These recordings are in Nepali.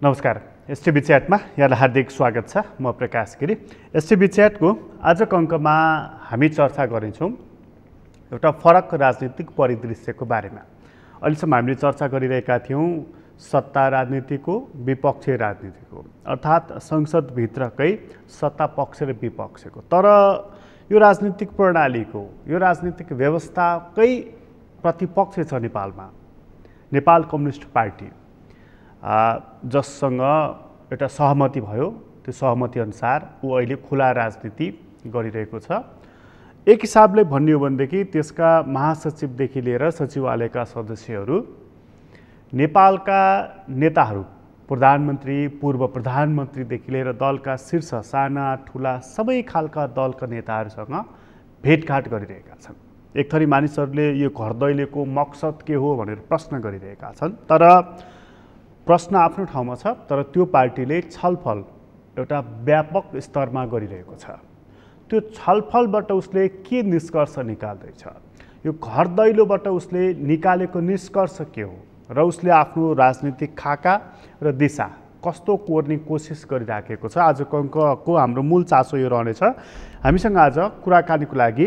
नमस्कार। एसटिभी च्याटमा यहाँलाई हार्दिक स्वागत छ। म प्रकाश गिरी। एसटिभी च्याटको आजको अङ्कमा हामी चर्चा गर्नेछौँ एउटा फरक राजनीतिक परिदृश्यको बारेमा। अहिलेसम्म हामीले चर्चा गरिरहेका थियौँ सत्ता राजनीतिको, विपक्षी राजनीतिको, अर्थात् संसदभित्रकै सत्ता पक्ष र विपक्षको। तर यो राजनीतिक प्रणालीको, यो राजनीतिक व्यवस्थाकै प्रतिपक्ष छ नेपालमा नेपाल कम्युनिस्ट पार्टी, जससँग एउटा सहमति भयो। त्यो सहमति अनुसार ऊ अहिले खुला राजनीति गरिरहेको छ। एक हिसाबले भन्ने हो भनेदेखि त्यसका महासचिवदेखि लिएर सचिवालयका सदस्यहरू नेपालका नेताहरू, प्रधानमन्त्री, पूर्व प्रधानमन्त्रीदेखि लिएर दलका शीर्ष साना ठुला सबै खालका दलका नेताहरूसँग भेटघाट गरिरहेका छन्। एक थरी मानिसहरूले यो घर दैलेको मकसद के हो भनेर प्रश्न गरिरहेका छन्। तर प्रश्न आफ्नो ठाउँमा छ, तर त्यो पार्टीले छलफल एउटा व्यापक स्तरमा गरिरहेको छ। त्यो छलफलबाट उसले के निष्कर्ष निकाल्दैछ, यो घर दैलोबाट उसले निकालेको निष्कर्ष के हो र उसले आफ्नो राजनीतिक खाका र दिशा कस्तो कोर्ने कोसिस गरिराखेको छ। आजको अङ्कको हाम्रो मूल चासो यो रहनेछ। हामीसँग आज कुराकानीको लागि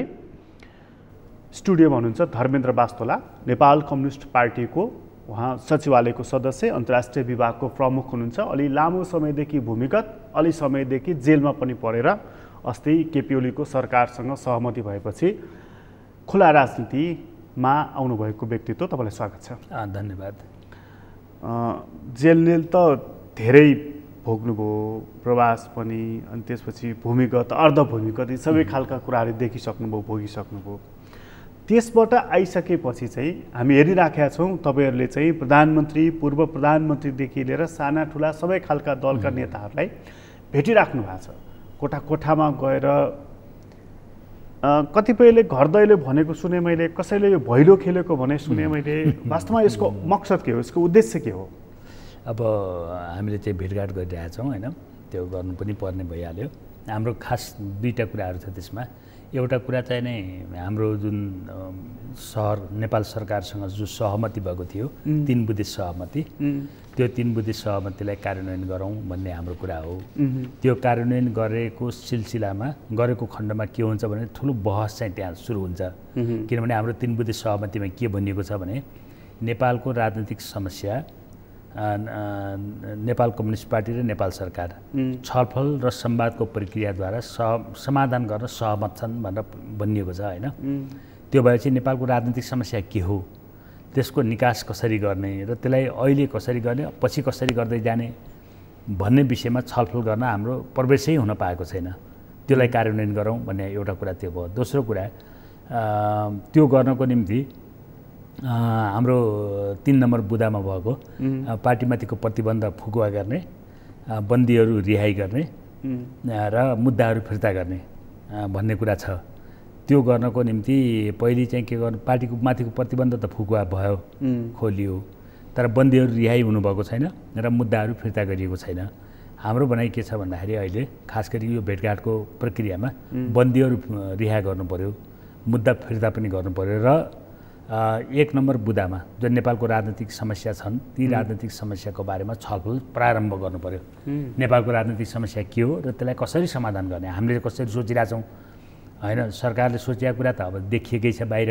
स्टुडियोमा हुनुहुन्छ धर्मेन्द्र वास्तोला, नेपाल कम्युनिस्ट पार्टीको उहाँ सचिवालयको सदस्य, अन्तर्राष्ट्रिय विभागको प्रमुख हुनुहुन्छ। अलि लामो समयदेखि भूमिगत, अलि समयदेखि जेलमा पनि परेर अस्ति केपी ओलीको सरकारसँग सहमति भएपछि खुला राजनीतिमा आउनुभएको व्यक्तित्व। तपाईँलाई स्वागत छ। धन्यवाद। जेल त धेरै भोग्नुभयो, प्रवास पनि, अनि त्यसपछि भूमिगत, अर्धभूमिगत, यी सबै खालका कुराहरू देखिसक्नुभयो, भोगिसक्नुभयो। त्यसबाट आइसकेपछि चाहिँ हामी हेरिराखेका छौँ तपाईँहरूले चाहिँ प्रधानमन्त्री, पूर्व प्रधानमन्त्रीदेखि लिएर साना ठुला सबै खालका दलका नेताहरूलाई भेटिराख्नु भएको छ। कोठा कोठामा गएर कतिपयले घर दैलो भनेको सुने मैले, कसैले यो भैलो खेलेको भने सुने मैले। वास्तवमा यसको मकसद के हो, यसको उद्देश्य के हो? अब हामीले चाहिँ भेटघाट गरिरहेछौँ होइन, त्यो गर्नु पनि पर्ने भइहाल्यो। हाम्रो खास दुईवटा कुराहरू छ त्यसमा। एउटा कुरा चाहिँ नै हाम्रो जुन नेपाल सरकारसँग जो सहमति भएको थियो, 3 बुँदे सहमति, त्यो 3 बुँदे सहमतिलाई कार्यान्वयन गरौँ भन्ने हाम्रो कुरा हो। त्यो कार्यान्वयन गरेको सिलसिलामा, गरेको खण्डमा के हुन्छ भने ठुलो बहस चाहिँ त्यहाँ सुरु हुन्छ। किनभने हाम्रो 3 बुँदे सहमतिमा के भनिएको छ भने नेपालको राजनीतिक समस्या नेपाल कम्युनिस्ट पार्टी र नेपाल सरकार छलफल र संवादको प्रक्रियाद्वारा समाधान गर्न सहमत छन् भनेर भनिएको छ होइन। त्यो भएपछि नेपालको राजनीतिक समस्या के हो, त्यसको निकास कसरी गर्ने र त्यसलाई अहिले कसरी गर्ने, पछि कसरी गर्दै जाने भन्ने विषयमा छलफल गर्न हाम्रो प्रवेशै हुन पाएको छैन। त्यसलाई कार्यान्वयन गरौँ भन्ने एउटा कुरा त्यो भयो। दोस्रो कुरा, त्यो गर्नको निम्ति हाम्रो 3 नम्बर बुँदामा भएको पार्टीमाथिको प्रतिबन्ध फुकुवा गर्ने, बन्दीहरू रिहाई गर्ने र मुद्दाहरू फिर्ता गर्ने भन्ने कुरा छ। त्यो गर्नको निम्ति पहिले चाहिँ के गर्नु, पार्टीको माथिको प्रतिबन्ध त फुकुवा भयो, खोलियो, तर बन्दीहरू रिहाई हुनुभएको छैन र मुद्दाहरू फिर्ता गरिएको छैन। हाम्रो भनाइ के छ भन्दाखेरि अहिले खास गरी यो भेटघाटको प्रक्रियामा बन्दीहरू रिहा गर्नु पर्यो, मुद्दा फिर्ता पनि गर्नु पर्यो र 1 नम्बर बुँदामा जो नेपालको राजनीतिक समस्या छन् ती राजनीतिक समस्याको बारेमा छलफल प्रारम्भ गर्नु पर्यो। नेपालको राजनीतिक समस्या के हो र त्यसलाई कसरी समाधान गर्ने, हामीले कसरी सोचिरहेछौँ होइन। सरकारले सोचेको कुरा त अब देखिएकै छ, बाहिर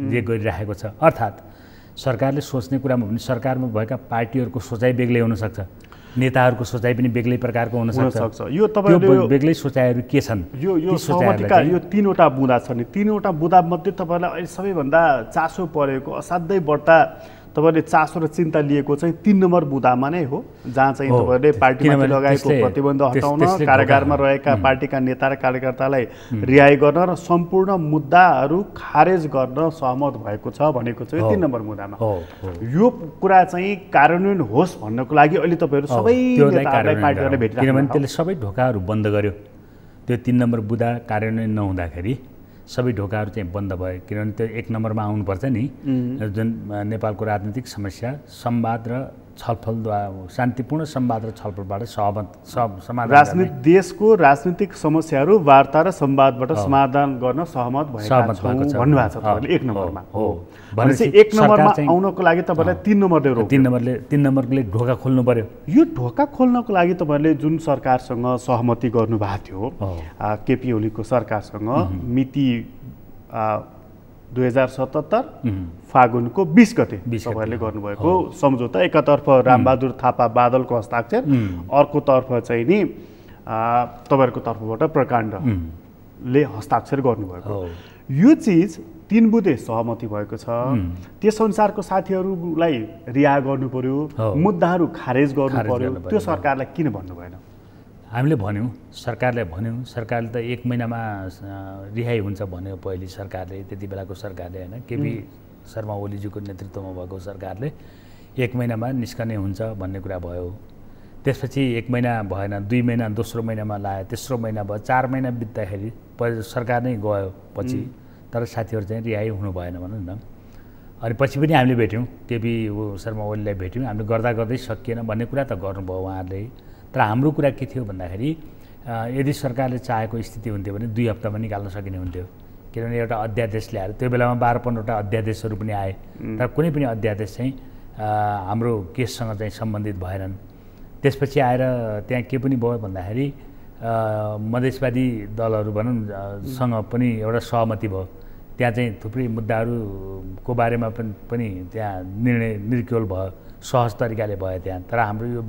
जे गरिरहेको छ। अर्थात् सरकारले सोच्ने कुरामा पनि सरकारमा भएका पार्टीहरूको सोचाइ बेग्लै हुनसक्छ, नेताहरूको सोचाइ पनि बेग्लै प्रकारको हुनसक्छ। यो तपाईहरुले बेग्लै सोचाइहरू के छन्, यो सहमतिका यो 3वटा बुँदा छ नि, 3वटा बुँदा मध्ये तपाईलाई अहिले सबैभन्दा चासो परेको, असाध्यै बढ्ता तपाईले चासो र चिन्ता लिएको चाहिँ 3 नम्बर बुँदामा नै हो, जहाँ चाहिँ तपाईले पार्टीमा लगाएको प्रतिबन्ध हटाउन, कारागारमा रहेका पार्टीका नेता र कार्यकर्तालाई रिहाई गर्न र सम्पूर्ण मुद्दाहरू खारेज गर्न सहमत भएको छ भनेको चाहिँ 3 नम्बर बुँदामा। यो कुरा चाहिँ कार्यान्वयन होस् भन्नको लागि अहिले तपाईहरु सबै नेताहरूलाई पार्टीहरूले भेटिरहेको, किनभने त्यसले सबै ढोकाहरू बन्द गर्यो। त्यो 3 नम्बर बुँदा कार्यान्वयन नहुँदाखेरि सबै ढोकाहरू चाहिँ बन्द भयो। किनभने त्यो 1 नम्बरमा आउनुपर्छ नि, जुन नेपालको राजनीतिक समस्या संवाद र छलफलद्वारा शान्तिपूर्ण संवाद र छलफलबाट समाधान देशको राजनीतिक समस्याहरू वार्ता र संवादबाट समाधान गर्न सहमत भएका छौँ भन्नुभएको छ तपाईँले 1 नम्बरमा। हो भनेपछि 1 नम्बरमा आउनको लागि तपाईँलाई 3 नम्बरले रोक्यो। 3 नम्बरले ढोका खोल्नु पर्यो। यो ढोका खोल्नको लागि तपाईँले जुन सरकारसँग सहमति गर्नुभएको थियो केपी ओलीको सरकारसँग मिति 2077 फागुनको 20 गते तपाईँहरूले गर्नुभएको सम्झौता, एकातर्फ रामबहादुर थापा बादलको हस्ताक्षर, अर्कोतर्फ चाहिँ नि तपाईँहरूको तर्फबाट प्रकाण्डले हस्ताक्षर गर्नुभएको। यो चिज 3 बुँदे सहमति भएको छ। त्यसअनुसारको साथीहरूलाई रिहा गर्नु पर्यो, मुद्दाहरू खारेज गर्नु पर्यो, त्यो सरकारलाई किन भन्नु भएन? हामीले भन्यौँ, सरकारले भन्यौँ, सरकारले त 1 महिनामा रिहाई हुन्छ भन्यो पहिले सरकारले, त्यति बेलाको सरकारले होइन, केपी शर्मा ओलीजीको नेतृत्वमा भएको सरकारले 1 महिनामा निस्कने हुन्छ भन्ने कुरा भयो। त्यसपछि 1 महिना भएन, 2 महिना, दोस्रो महिनामा लाग्यो, तेस्रो महिना भयो, 4 महिना बित्दाखेरि सरकार नै गयो पछि, तर साथीहरू चाहिँ रिहाई हुनु भएन भनौँ न। अनि पछि पनि हामीले भेट्यौँ, केपी शर्मा ओलीलाई भेट्यौँ, हामीले गर्दा गर्दै सकिएन भन्ने कुरा त गर्नुभयो उहाँहरूले। तर हाम्रो कुरा के थियो भन्दाखेरि यदि सरकारले चाहेको स्थिति हुन्थ्यो भने 2 हप्तामा निकाल्न सकिने हुन्थ्यो, किनभने एउटा अध्यादेश ल्याएर त्यो बेलामा 12-15वटा अध्यादेशहरू पनि आए, तर कुनै पनि अध्यादेश चाहिँ हाम्रो केससँग चाहिँ सम्बन्धित भएनन्। त्यसपछि आएर त्यहाँ के पनि भयो भन्दाखेरि मधेसवादी दलहरू भनौँ सँग पनि एउटा सहमति भयो, त्यहाँ चाहिँ थुप्रै मुद्दाहरूको बारेमा पनि त्यहाँ निर्णय निर्क्योल भयो, सहज तरिकाले भयो त्यहाँ। तर हाम्रो यो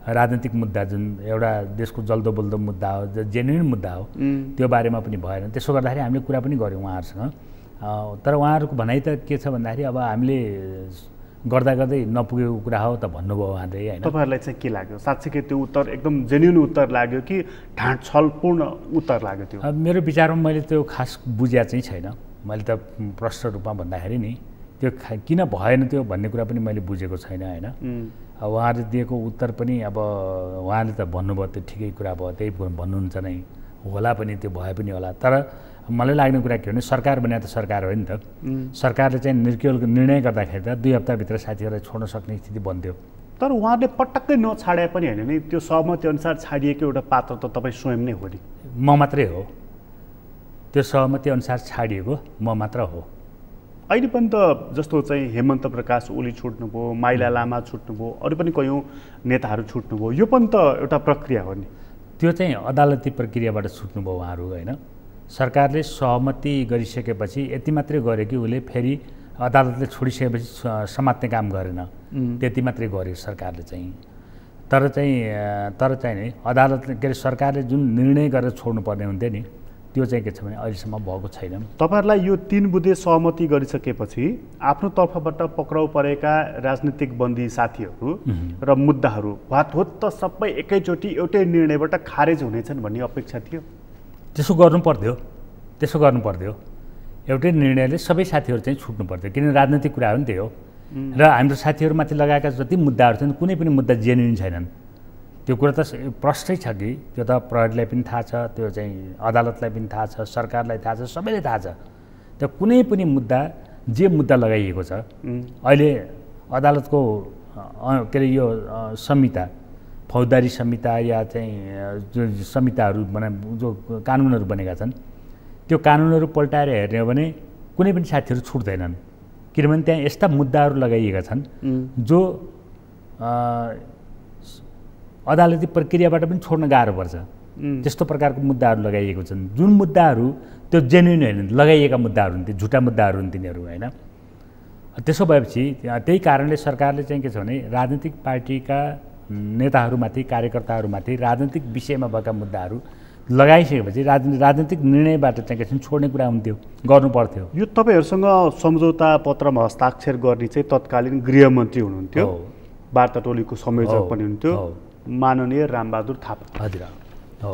राजनीतिक मुद्दा जुन एउटा देशको जल्दो बल्दो मुद्दा हो, जेन्युन मुद्दा हो, त्यो बारेमा पनि भएन। त्यसो गर्दाखेरि हामीले कुरा पनि गऱ्यौँ उहाँहरूसँग। तर उहाँहरूको भनाइ त के छ भन्दाखेरि अब हामीले गर्दा गर्दै नपुगेको कुरा हो त भन्नुभयो उहाँले होइन। तपाईँहरूलाई चाहिँ के लाग्यो? साँच्चीकै त्यो उत्तर एकदम जेन्युन उत्तर लाग्यो कि ढाँट छलपूर्ण उत्तर लाग्यो त्यो? मेरो विचारमा मैले त्यो खास बुझ्या चाहिँ छैन। मैले त प्रष्ट रूपमा भन्दाखेरि नि त्यो किन भएन त्यो भन्ने कुरा पनि मैले बुझेको छैन होइन। अब उहाँले दिएको उत्तर पनि अब उहाँले त भन्नुभयो त्यो ठिकै कुरा भयो, त्यही भन्नुहुन्छ नै होला पनि, त्यो भए पनि होला। तर मलाई लाग्ने कुरा के भने सरकार भने त सरकार हो नि त, सरकारले चाहिँ निर्णय गर्दाखेरि त 2 हप्ताभित्र साथीहरूलाई छोड्न सक्ने स्थिति बन्थ्यो। तर उहाँले पटक्कै नछाडे पनि होइन नि, त्यो सहमति अनुसार छाडिएको एउटा पात्र त तपाईँ स्वयं नै हो नि। म मात्रै हो, त्यो सहमति अनुसार छाडिएको म मात्र हो। अहिले पनि त जस्तो चाहिँ हेमन्त प्रकाश ओली छुट्नुभयो, माइला लामा छुट्नुभयो, अरू पनि कयौँ नेताहरू छुट्नुभयो, यो पनि त एउटा प्रक्रिया हो नि। त्यो चाहिँ अदालती प्रक्रियाबाट छुट्नुभयो उहाँहरू होइन। सरकारले सहमति गरिसकेपछि यति मात्रै गऱ्यो कि उसले फेरि अदालतले छोडिसकेपछि समात्ने काम गरेन, त्यति मात्रै गर्यो सरकारले चाहिँ। तर चाहिँ नि अदालतले के अरे सरकारले जुन निर्णय गरेर छोड्नुपर्ने हुन्थ्यो नि, त्यो चाहिँ के छ भने अहिलेसम्म भएको छैन। तपाईँहरूलाई यो 3 बुँदे सहमति गरिसकेपछि आफ्नो तर्फबाट पक्राउ परेका राजनीतिक बन्दी साथीहरू र मुद्दाहरू भातहोत सबै एकैचोटि एउटै निर्णयबाट खारेज हुनेछन् भन्ने अपेक्षा थियो? त्यसो गर्नु पर्थ्यो। एउटै निर्णयले सबै साथीहरू चाहिँ छुट्नु पर्थ्यो, किनभने राजनीतिक कुरा हो नि त्यो हो। र हाम्रो साथीहरूमाथि लगाएका जति मुद्दाहरू छन् कुनै पनि मुद्दा जेन्युन छैनन्। त्यो कुरा त प्रष्टै छ कि त्यो त प्रहरीलाई पनि थाहा छ, त्यो चाहिँ अदालतलाई पनि थाहा छ, सरकारलाई थाहा छ, सबैलाई थाहा छ। त्यो कुनै पनि मुद्दा जे मुद्दा लगाइएको छ अहिले अदालतको के अरे यो संहिता, फौजदारी संहिता या चाहिँ जो संहिताहरू जो कानुनहरू बनेका छन् त्यो कानुनहरू पल्टाएर हेर्ने हो भने कुनै पनि साथीहरू छुट्दैनन्, किनभने त्यहाँ यस्ता मुद्दाहरू लगाइएका छन् जो अदालती प्रक्रियाबाट पनि छोड्न गाह्रो पर्छ। त्यस्तो प्रकारको मुद्दाहरू लगाइएको छन्, जुन मुद्दाहरू त्यो जेन्युन होइन, लगाइएका मुद्दाहरू हुन्, त्यो झुटा मुद्दाहरू हुन् तिनीहरू होइन। त्यसो भएपछि त्यही कारणले सरकारले चाहिँ के छ भने राजनीतिक पार्टीका नेताहरूमाथि, कार्यकर्ताहरूमाथि राजनीतिक विषयमा भएका मुद्दाहरू लगाइसकेपछि राजनीतिक निर्णयबाट चाहिँ के छ छोड्ने कुरा हुन्थ्यो, गर्नु पर्थ्यो। यो तपाईँहरूसँग सम्झौता पत्रमा हस्ताक्षर गर्ने चाहिँ तत्कालीन गृहमन्त्री हुनुहुन्थ्यो, वार्ता टोलीको संयोजक पनि हुनुहुन्थ्यो माननीय रामबहादुर थापा। हजुर हो।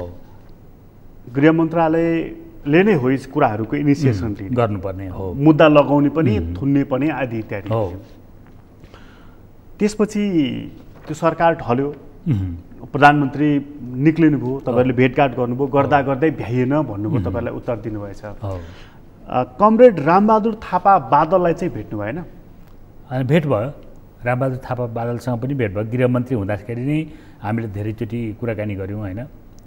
गृह मन्त्रालयले नै हो यस कुराहरूको इनिसिएसन गर्नुपर्ने हो, मुद्दा लगाउने पनि थुन्ने पनि आदि इत्यादि। त्यसपछि त्यो सरकार ढल्यो, प्रधानमन्त्री निक्लिनु भयो, तपाईँहरूले भेटघाट गर्नुभयो, गर्दा गर्दै भ्याइएन भन्नुभयो, तपाईँलाई उत्तर दिनुभएछ। कमरेड रामबहादुर थापा बादललाई चाहिँ भेट्नु भएन? भेट भयो, रामबहादुर थापा बादलसँग पनि भेट भयो। गृहमन्त्री हुँदाखेरि नै हामीले धेरैचोटि कुराकानी गऱ्यौँ होइन,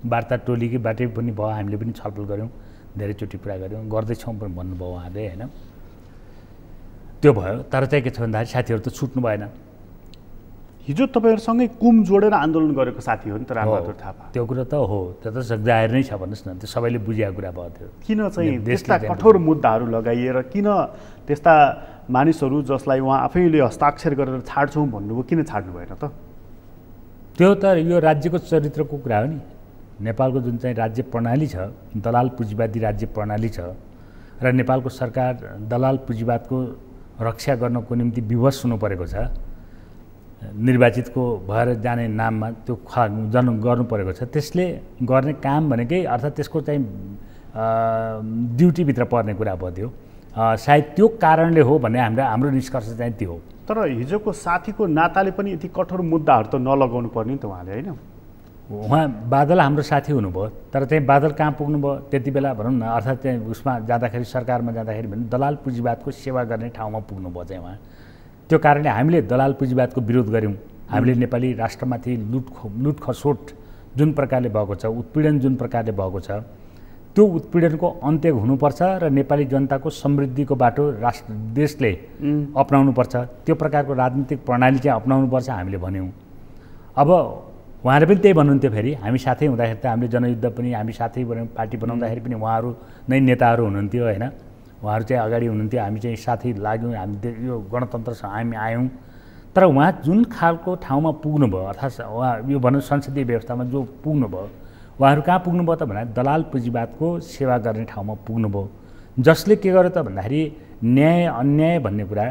वार्ता टोलीबाट पनि भयो, हामीले पनि छलफल गऱ्यौँ, धेरैचोटि कुरा गऱ्यौँ, गर्दैछौँ पनि भन्नुभयो उहाँले होइन। त्यो भयो। तर चाहिँ के छ भन्दाखेरि साथीहरू त छुट्नु भएन। हिजो तपाईँहरूसँगै कुम जोडेर आन्दोलन गरेको साथी हो नि त रामबहादुर थापा। त्यो कुरा त हो, त्यो त जाहेर नै छ भन्नुहोस् न, त्यो सबैले बुझेको कुरा भयो। त्यो किन चाहिँ त्यस्ता कठोर मुद्दाहरू लगाइएर किन त्यस्ता मानिसहरू जसलाई उहाँ आफैले हस्ताक्षर गरेर छाड्छौँ भन्नुभयो, किन छाड्नु भएन त? त्यो त यो राज्यको चरित्रको कुरा हो नि। नेपालको जुन चाहिँ राज्य प्रणाली छ, दलाल पुँजीवादी राज्य प्रणाली छ र नेपालको सरकार दलाल पुँजीवादको रक्षा गर्नको निम्ति विवश हुनु परेको छ, निर्वाचितको भएर जाने नाममा त्यो गर्नु परेको छ। त्यसले गर्ने काम भनेकै अर्थात् त्यसको चाहिँ ड्युटीभित्र पर्ने कुरा भयो त्यो। सायद त्यो कारणले हो भन्ने हाम्रो निष्कर्ष चाहिँ त्यो हो। तर हिजोको साथीको नाताले पनि यति कठोर मुद्दाहरू त नलगाउनु पर्ने नि त उहाँले होइन? उहाँ बादल हाम्रो साथी हुनुभयो, तर चाहिँ बादल कहाँ पुग्नुभयो त्यति बेला भनौँ न, अर्थात् चाहिँ उसमा जाँदाखेरि सरकारमा जाँदाखेरि भने दलाल पुँजीवादको सेवा गर्ने ठाउँमा पुग्नुभयो चाहिँ उहाँ। त्यो कारणले हामीले दलाल पुँजीवादको विरोध गऱ्यौँ। हामीले नेपाली राष्ट्रमाथि लुटखसोट जुन प्रकारले भएको छ, उत्पीडन जुन प्रकारले भएको छ, त्यो उत्पीडनको अन्त्य हुनुपर्छ र नेपाली जनताको समृद्धिको बाटो देशले अपनाउनुपर्छ। त्यो प्रकारको राजनीतिक प्रणाली चाहिँ अपनाउनुपर्छ हामीले भन्यौँ। अब उहाँले पनि त्यही भन्नुहुन्थ्यो। फेरि हामी साथै हुँदाखेरि त हामीले जनयुद्ध पनि हामी साथै बनायौँ, पार्टी बनाउँदाखेरि पनि उहाँहरू नै नेताहरू हुनुहुन्थ्यो होइन, उहाँहरू चाहिँ अगाडि हुनुहुन्थ्यो, हामी चाहिँ साथै लाग्यौँ, हामी यो गणतन्त्रसँग हामी आयौँ। तर उहाँ जुन खालको ठाउँमा पुग्नुभयो, अर्थात् उहाँ यो भनौँ संसदीय व्यवस्थामा जो पुग्नुभयो, उहाँहरू कहाँ पुग्नुभयो त भन्दा दलाल पुँजीवादको सेवा गर्ने ठाउँमा पुग्नुभयो, जसले के गर्यो त भन्दाखेरि न्याय अन्याय भन्ने कुरा,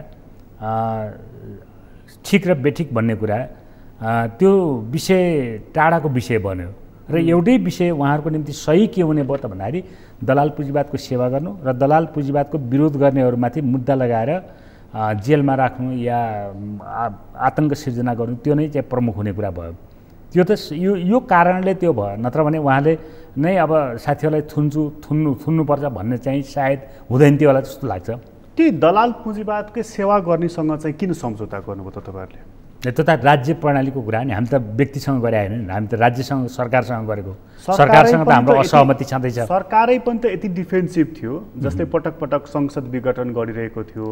ठिक र बेठिक भन्ने कुरा, त्यो विषय टाढाको विषय बन्यो र एउटै विषय उहाँहरूको निम्ति सही के हुने भयो त भन्दाखेरि दलाल पुँजीवादको सेवा गर्नु र दलाल पुँजीवादको विरोध गर्नेहरूमाथि मुद्दा लगाएर जेलमा राख्नु या आतङ्क सिर्जना गर्नु, त्यो नै चाहिँ प्रमुख हुने कुरा भयो। त्यो त यो कारणले त्यो भयो, नत्र भने उहाँले नै अब साथीहरूलाई थुन्नुपर्छ भन्ने चाहिँ सायद हुँदैन थियो होला जस्तो लाग्छ। त्यही दलाल पुँजीवादकै सेवा गर्नेसँग चाहिँ किन सम्झौता गर्नुभयो त तपाईँहरूले? त्यो त राज्य प्रणालीको कुरा नि, हामी त व्यक्तिसँग गरे होइन, हामी त राज्यसँग सरकारसँग गरेको, सरकारसँग त हाम्रो असहमति छँदैछ। सरकारै पनि त यति डिफेन्सिभ थियो, जस्तै पटक पटक संसद विघटन गरिरहेको थियो,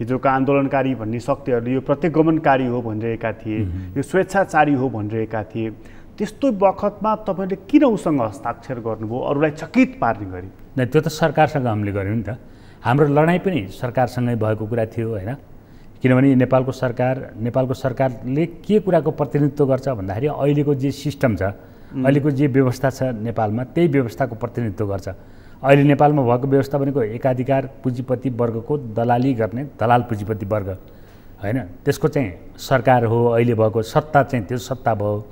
हिजोका आन्दोलनकारी भन्ने शक्तिहरूले यो प्रतिगमनकारी हो भनिरहेका थिए, यो स्वेच्छाचारी हो भनिरहेका थिए। त्यस्तो बखतमा तपाईँले किन उसँग हस्ताक्षर गर्नुभयो अरूलाई चकित पार्ने गरी? नै त्यो त सरकारसँग हामीले गऱ्यौँ नि त। हाम्रो लडाइँ पनि सरकारसँगै भएको कुरा थियो होइन, किनभने नेपालको सरकारले के कुराको प्रतिनिधित्व गर्छ भन्दाखेरि अहिलेको जे सिस्टम छ, अहिलेको जे व्यवस्था छ नेपालमा, त्यही व्यवस्थाको प्रतिनिधित्व गर्छ। अहिले नेपालमा भएको व्यवस्था भनेको एकाधिकार पुँजीपति वर्गको दलाली गर्ने दलाल पुँजीपति वर्ग होइन, त्यसको चाहिँ सरकार हो। अहिले भएको सत्ता चाहिँ त्यो सत्ता भयो।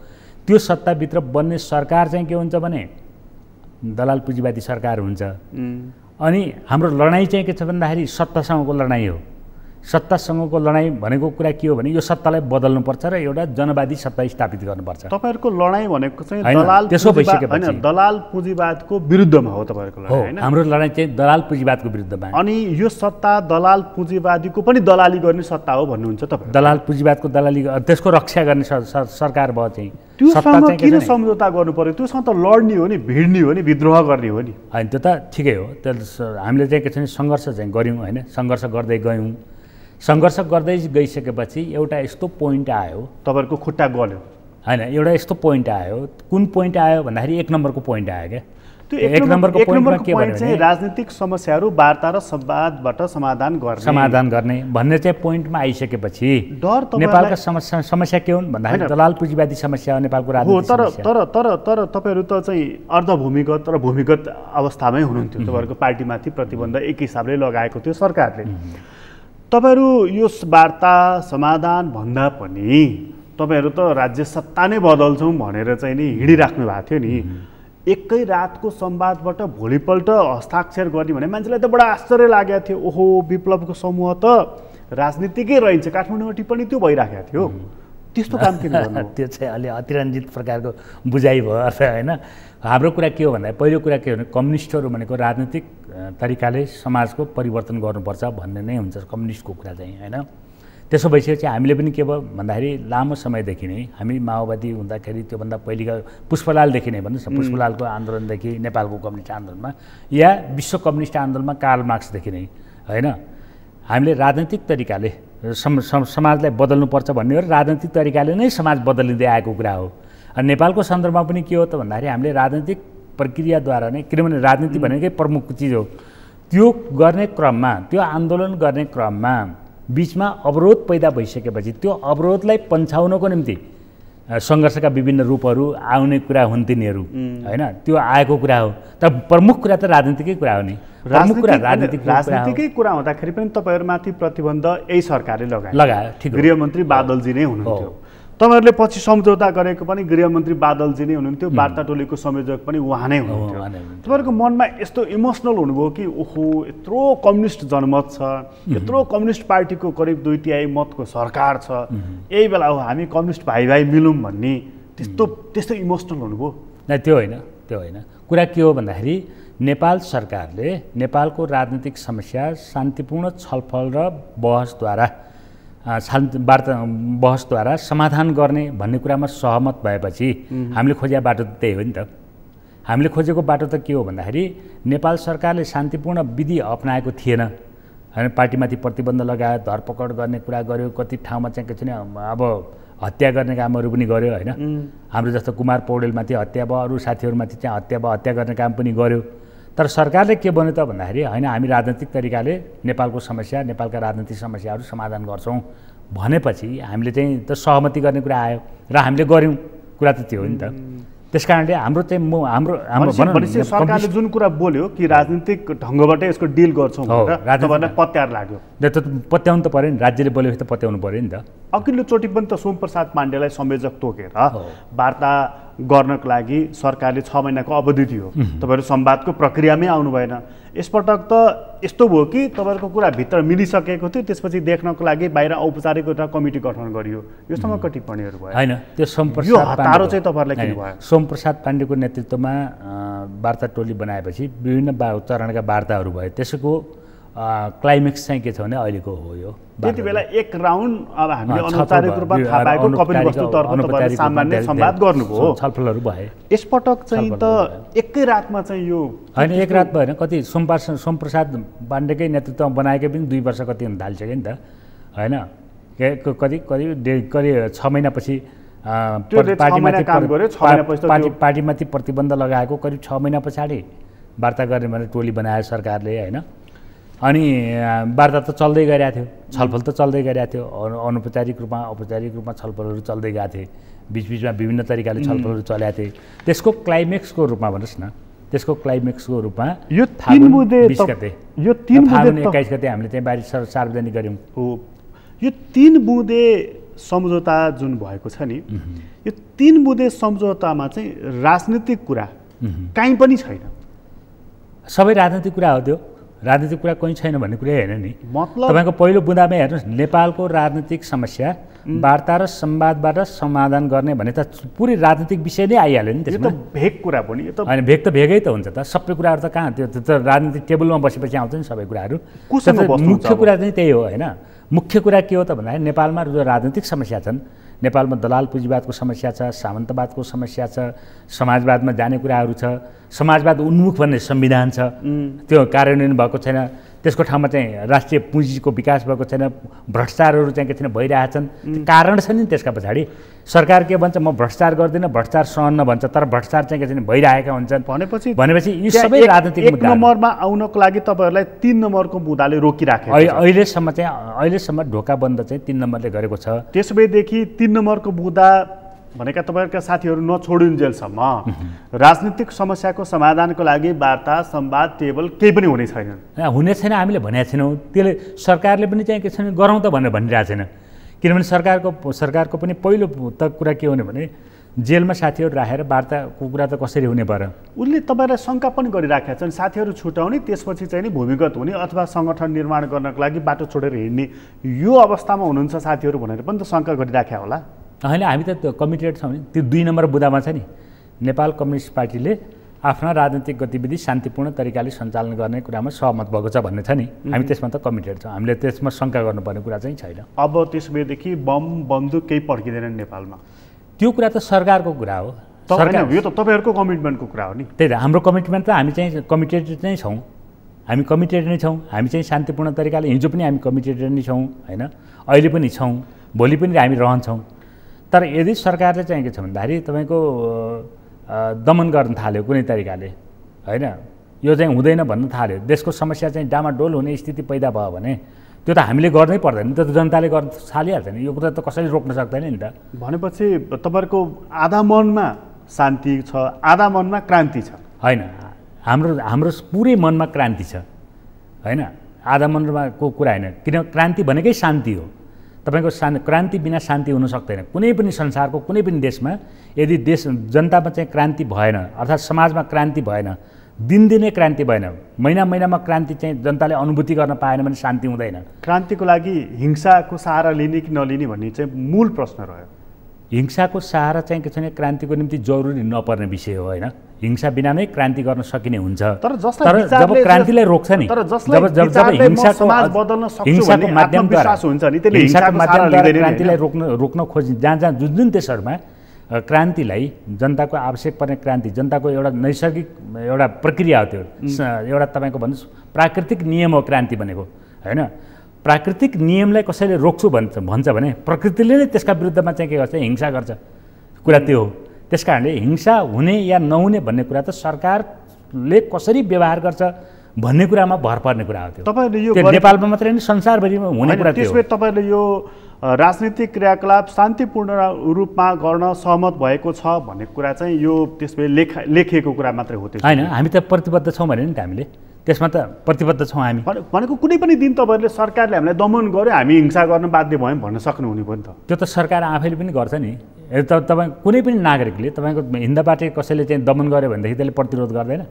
त्यो सत्ताभित्र बन्ने सरकार चाहिँ के हुन्छ भने दलाल पुँजीवादी सरकार हुन्छ। अनि हाम्रो लडाइँ चाहिँ के छ भन्दाखेरि सत्तासँगको लडाइँ हो। सत्तासँगको लडाइँ भनेको कुरा के हो भने यो सत्तालाई बदल्नुपर्छ र एउटा जनवादी सत्ता स्थापित गर्नुपर्छ। तपाईँहरूको लडाइँ भनेको चाहिँ दलाल पुँजीवादको विरुद्धमा हो तपाईँहरूको लडाइँ होइन? हाम्रो लडाइँ चाहिँ दलाल पुँजीवादको विरुद्धमा। अनि यो सत्ता दलाल पुँजीवादीको पनि दलाली गर्ने सत्ता हो भन्नुहुन्छ तपाईँ? दलाल पुँजीवादको दलाली, त्यसको रक्षा गर्ने सरकार भयो चाहिँ। त्योसँग किन सम्झौता गर्नु पर्यो? त्योसँग त लड्ने हो नि, भिड्ने हो नि, विद्रोह गर्ने हो नि। होइन त्यो त ठिकै हो, त्यो हामीले चाहिँ के छ सङ्घर्ष चाहिँ गऱ्यौँ होइन, सङ्घर्ष गर्दै गयौँ। सङ्घर्ष गर्दै गइसकेपछि एउटा यस्तो पोइन्ट आयो, तपाईँहरूको खुट्टा गल्यो होइन, एउटा यस्तो पोइन्ट आयो। कुन पोइन्ट आयो भन्दाखेरि 1 नम्बरको पोइन्ट आयो क्या। त्यो 1 नम्बरको पोइन्टमा के भन्यो भने राजनीतिक समस्याहरू वार्ता र संवादबाट समाधान गर्ने भन्ने चाहिँ पोइन्टमा आइसकेपछि नेपालका समस्या के हुन् भन्दाखेरि दलाल पुँजीवादी समस्या हो नेपालको राजनीतिक समस्या। तर तपाईँहरू त चाहिँ अर्धभूमिगत र भूमिगत अवस्थामै हुनुहुन्थ्यो। तपाईँहरूको पार्टीमाथि प्रतिबन्ध एक हिसाबले लगाएको थियो सरकारले। तपाईँहरू यो वार्ता समाधान भन्दा पनि तपाईँहरू त राज्य सत्ता नै बदल्छौँ भनेर चाहिँ नि हिँडिराख्नु भएको थियो नि। एकै रातको संवादबाट भोलिपल्ट हस्ताक्षर गर्ने भने मान्छेलाई त बडा आश्चर्य लागेको थियो। ओहो, विप्लवको समूह त राजनीतिकै रहन्छ। काठमाडौँमा टिप्पणी त्यो भइराखेको थियो। त्यस्तो काम किन गर्नु? त्यो चाहिँ अलि अतिरञ्जित प्रकारको बुझाइ भयो अर्थ होइन। हाम्रो कुरा के हो भन्दा पहिलो कुरा के हो भने कम्युनिस्टहरू भनेको राजनीतिक तरिकाले समाजको परिवर्तन गर्नुपर्छ भन्ने नै हुन्छ कम्युनिस्टको कुरा चाहिँ होइन। त्यसो भइसकेपछि हामीले पनि के भयो भन्दाखेरि लामो समयदेखि नै हामी माओवादी हुँदाखेरि त्योभन्दा पहिलेका पुष्पलालदेखि नै भन्नुहोस् न, पुष्पलालको आन्दोलनदेखि नेपालको कम्युनिस्ट आन्दोलनमा या विश्व कम्युनिस्ट आन्दोलनमा कार्ल मार्क्सदेखि नै होइन हामीले राजनैतिक तरिकाले समाजलाई बदल्नुपर्छ भन्ने हो र राजनैतिक तरिकाले नै समाज बदलिँदै आएको कुरा हो। अनि नेपालको सन्दर्भमा पनि के हो त भन्दाखेरि हामीले राजनैतिक प्रक्रियाद्वारा नै, किनभने राजनीति भनेकै प्रमुख चिज हो, त्यो गर्ने क्रममा, त्यो आन्दोलन गर्ने क्रममा बिचमा अवरोध पैदा भइसकेपछि त्यो अवरोधलाई पन्छाउनको निम्ति सङ्घर्षका विभिन्न रूपहरू आउने कुरा हुन् तिनीहरू होइन, त्यो आएको कुरा हो। तर प्रमुख कुरा त राजनीतिकै कुरा हो नि। राजनीतिकै कुरा हुँदाखेरि पनि तपाईँहरूमाथि प्रतिबन्ध यही सरकारले लगायो। ठिक, गृहमन्त्री बादलजी नै हुनुहुन्थ्यो। तपाईँहरूले पछि सम्झौता गरेको पनि गृहमन्त्री बादलजी नै हुनुहुन्थ्यो, वार्ता टोलीको संयोजक पनि उहाँ नै हुनुहुन्थ्यो। तपाईँहरूको मनमा यस्तो इमोसनल हुनुभयो कि ओहो यत्रो कम्युनिस्ट जनमत छ, यत्रो कम्युनिस्ट पार्टीको करिब 2/3 मतको सरकार छ, यही बेला हो हामी कम्युनिस्ट भाइ भाइ मिलौँ भन्ने त्यस्तो इमोसनल हुनुभयो? त्यो होइन। कुरा के हो भन्दाखेरि नेपाल सरकारले नेपालको राजनीतिक समस्या शान्तिपूर्ण छलफल र बहसद्वारा समाधान गर्ने भन्ने कुरामा सहमत भएपछि हामीले खोजेको बाटो त त्यही हो नि त। हामीले खोजेको बाटो त के हो भन्दाखेरि नेपाल सरकारले शान्तिपूर्ण विधि अपनाएको थिएन होइन, पार्टीमाथि प्रतिबन्ध लगायो, धरपकड गर्ने कुरा गर्यो, कति ठाउँमा चाहिँ के छ अब हत्या गर्ने कामहरू पनि गर्यो होइन। हाम्रो जस्तो कुमार पौडेलमाथि हत्या भयो, अरू साथीहरूमाथि चाहिँ हत्या भयो, हत्या गर्ने काम पनि गर्यो। तर सरकारले के भन्यो त भन्दाखेरि होइन हामी राजनीतिक तरिकाले नेपालको समस्या, नेपालका राजनीतिक समस्याहरू समाधान गर्छौँ भनेपछि हामीले चाहिँ त सहमति गर्ने कुरा आयो र हामीले गऱ्यौँ। कुरा त त्यो हो नि त। त्यस कारणले हाम्रो चाहिँ सरकारले जुन कुरा बोल्यो कि राजनीतिक ढङ्गबाटै यसको डिल गर्छौँ भनेर तपाईँलाई पत्यार लाग्यो। पत्याउनु त पऱ्यो नि, राज्यले बोलेपछि त पत्याउनु पऱ्यो नि त। अघिल्लोचोटि पनि त सोमप्रसाद पाण्डेलाई संयोजक तोकेर वार्ता गर्नको लागि सरकारले 6 महिनाको अवधि दियो, तपाईँहरू संवादको प्रक्रियामै आउनु भएन। यसपटक त यस्तो भयो कि तपाईँहरूको कुरा भित्र मिलिसकेको थियो, त्यसपछि देख्नको लागि बाहिर औपचारिक एउटा कमिटी गठन गरियो। योसँग टिप्पणीहरू भयो होइन? त्यो हतारो चाहिँ तपाईँहरूलाई किन भयो? सोमप्रसाद पाण्डेको नेतृत्वमा वार्ता टोली बनाएपछि विभिन्न चरणका वार्ताहरू भए, त्यसको क्लाइमेक्स चाहिँ के छ भने अहिलेको हो यो। त्यति बेला एक राउन्ड अब हामीले अनौपचारिक रूपमा थाहा पाएको कपिलवस्तुतर्फ तपाईँले सामान्य संवाद गर्नुभयो, छलफलहरू भए। यसपटक चाहिँ त एकै रातमा चाहिँ यो होइन, एक रात भएन, कति सोमप्रसाद पाण्डेकै नेतृत्वमा बनाएकै पनि 2 वर्ष कति हुन थालिसक्यो नि त होइन। करिब 6 महिनापछि पार्टीमाथि प्रतिबन्ध लगाएको करिब 6 महिना पछाडि वार्ता गर्ने भनेर टोली बनायो सरकारले होइन। अनि वार्ता त चल्दै गइरहेको थियो, छलफल त चल्दै गइरहेको थियो, अनौपचारिक रूपमा औपचारिक रूपमा छलफलहरू चल्दै गएको थिए, बिचबिचमा विभिन्न तरिकाले छलफलहरू चलेका थिए। त्यसको क्लाइमेक्सको रूपमा भन्नुहोस् न, त्यसको क्लाइमेक्सको रूपमा यो 3 बुँदे 21 गते हामीले चाहिँ बाहिर सार्वजनिक गऱ्यौँ। यो 3 बुँदे सम्झौता जुन भएको छ नि, यो 3 बुँदे सम्झौतामा चाहिँ राजनीतिक कुरा कहीँ पनि छैन। सबै राजनीतिक कुरा हो त्यो, राजनीतिक कुरा कहीँ छैन भन्ने कुरै होइन नि। मतलब तपाईँको पहिलो बुँदामै हेर्नुहोस्, नेपालको राजनीतिक समस्या वार्ता र संवादबाट समाधान गर्ने भने त पुरै राजनीतिक विषय नै आइहाल्यो नि त्यसमा। यो त भेग कुरा पनि, यो त होइन भेग त भेगै त हुन्छ त। सबै कुराहरू त कहाँ त्यो त राजनीतिक टेबलमा बसेपछि आउँछ नि सबै कुराहरू। मुख्य कुरा चाहिँ त्यही हो होइन। मुख्य कुरा के हो त भन्दाखेरि नेपालमा जो राजनीतिक समस्या छन्, नेपालमा दलाल पुँजीवादको समस्या छ, सामन्तवादको समस्या छ, समाजवादमा जाने कुराहरू छ, समाजवाद उन्मुख भन्ने संविधान छ, त्यो कार्यान्वयन भएको छैन, त्यसको ठाउँमा चाहिँ राष्ट्रिय पुँजीको विकास भएको छैन, भ्रष्टाचारहरू चाहिँ के छैन भइरहेछन्। कारण छ नि त्यसका पछाडि। सरकार के भन्छ, म भ्रष्टाचार गर्दिनँ, भ्रष्टाचार सहन्न भन्छ, तर भ्रष्टाचार चाहिँ के छैन भइरहेका हुन्छन्। भनेपछि यी सबै राजनीतिक मुद्दा 1 नम्बरमा आउनको लागि तपाईँहरूलाई 3 नम्बरको मुद्दाले रोकिराखेको छ। अहिलेसम्म ढोका बन्द चाहिँ 3 नम्बरले गरेको छ। त्यसैदेखि 3 नम्बरको मुद्दा भनेका तपाईँहरूका साथीहरू नछोडिन्जेलसम्म राजनीतिक समस्याको समाधानको लागि वार्ता संवाद टेबल केही पनि हुने छैन। हुने छैन हामीले भनेका छैनौँ। त्यसले सरकारले पनि चाहिँ के छैन गरौँ त भनेर भनिरहेको छैन। किनभने सरकारको पनि पहिलो त कुरा के हुने भने जेलमा साथीहरू राखेर वार्ताको कुरा त कसरी हुने पर उसले तपाईँलाई शङ्का पनि गरिराखेका छन्। साथीहरू छुटाउने, त्यसपछि चाहिँ नि भूमिगत हुने अथवा सङ्गठन निर्माण गर्नको लागि बाटो छोडेर हिँड्ने यो अवस्थामा हुनुहुन्छ साथीहरू भनेर पनि त शङ्का गरिराख्या होला। होइन, हामी त कमिटेड छौँ नि। त्यो 2 नम्बर बुँदामा छ नि, नेपाल कम्युनिस्ट पार्टीले आफ्ना राजनीतिक गतिविधि शान्तिपूर्ण तरिकाले सञ्चालन गर्ने कुरामा सहमत भएको छ भन्ने छ नि, हामी त्यसमा त कमिटेड छौँ, हामीले त्यसमा शङ्का गर्नुपर्ने कुरा चाहिँ छैन। अब त्यसबेदेखि बम बन्दुक केही पड्किँदैन नेपालमा, त्यो कुरा त सरकारको कुरा हो। सरकार यो त तपाईँहरूको कमिटमेन्टको कुरा हो नि। त्यही त हाम्रो कमिटमेन्ट त हामी चाहिँ कमिटेड नै छौँ, हामी कमिटेड नै छौँ। हामी चाहिँ शान्तिपूर्ण तरिकाले हिजो पनि हामी कमिटेड नै छौँ होइन, अहिले पनि छौँ, भोलि पनि हामी रहन्छौँ। तर यदि सरकारले चाहिँ के छ भन्दाखेरि तपाईँको दमन गर्न थाल्यो कुनै तरिकाले होइन, यो चाहिँ हुँदैन भन्न थाल्यो, देशको समस्या चाहिँ डामाडोल हुने स्थिति पैदा भयो भने त्यो त हामीले गर्नै पर्दैन, त्यो त जनताले गर्न थालिहाल्छ नि, यो कुरा त कसैले रोक्न सक्दैन नि त। भनेपछि तपाईँहरूको आधा मनमा शान्ति छ, आधा मनमा क्रान्ति छ? होइन, हाम्रो पुरै मनमा क्रान्ति छ होइन, आधा मनमा को कुरा होइन। किन क्रान्ति भनेकै शान्ति हो। तपाईँको क्रान्ति बिना शान्ति हुन सक्दैन। कुनै पनि संसारको कुनै पनि देशमा यदि जनतामा चाहिँ क्रान्ति भएन, अर्थात् समाजमा क्रान्ति भएन, दिनदिनै क्रान्ति भएन, महिनामा क्रान्ति चाहिँ जनताले अनुभूति गर्न पाएन भने शान्ति हुँदैन। क्रान्तिको लागि हिंसाको सहारा लिने कि नलिने भन्ने चाहिँ मूल प्रश्न रह्यो। हिंसाको सहारा चाहिँ के छ भने क्रान्तिको निम्ति जरुरी नपर्ने विषय हो होइन, हिंसा बिना नै क्रान्ति गर्न सकिने हुन्छ। तर जब क्रान्तिलाई रोक्छ नि, जब हिंसाको माध्यमद्वारा क्रान्तिलाई रोक्न खोज्ने जहाँ जुन देशहरूमा क्रान्तिलाई जनताको आवश्यक पर्ने क्रान्ति, जनताको एउटा नैसर्गिक एउटा प्रक्रिया हो, त्यो एउटा तपाईँको भन्नुहोस् प्राकृतिक नियम हो क्रान्ति भनेको होइन। प्राकृतिक नियमलाई कसैले रोक्छु भन्छ भने प्रकृतिले नै त्यसका विरुद्धमा चाहिँ के गर्छ, हिंसा गर्छ, कुरा त्यो हो। त्यस कारणले हिंसा हुने या नहुने भन्ने कुरा त सरकारले कसरी व्यवहार गर्छ भन्ने कुरामा भर पर्ने कुरा हो। त्यो तपाईँले यो नेपालमा मात्रै होइन संसारभरिमा हुने कुरा त्यो हो। त्यसमा तपाईँले यो राजनीतिक क्रियाकलाप शान्तिपूर्ण रूपमा गर्न सहमत भएको छ भन्ने कुरा चाहिँ यो त्यसमा लेखिएको कुरा मात्रै हो होइन, हामी त प्रतिबद्ध छौँ भने नि त हामीले त्यसमा त प्रतिबद्ध छौँ हामी। भनेको कुनै पनि दिन तपाईँहरूले सरकारले हामीलाई दमन गर्यो हामी हिंसा गर्न बाध्य भयौँ भन्न सक्नुहुने भयो नि त। त्यो त सरकार आफैले पनि गर्छ नि। तपाईँ कुनै पनि नागरिकले तपाईँको हिँड्दाबाटै कसैले चाहिँ दमन गर्यो भनेदेखि त्यसले प्रतिरोध गर्दैन।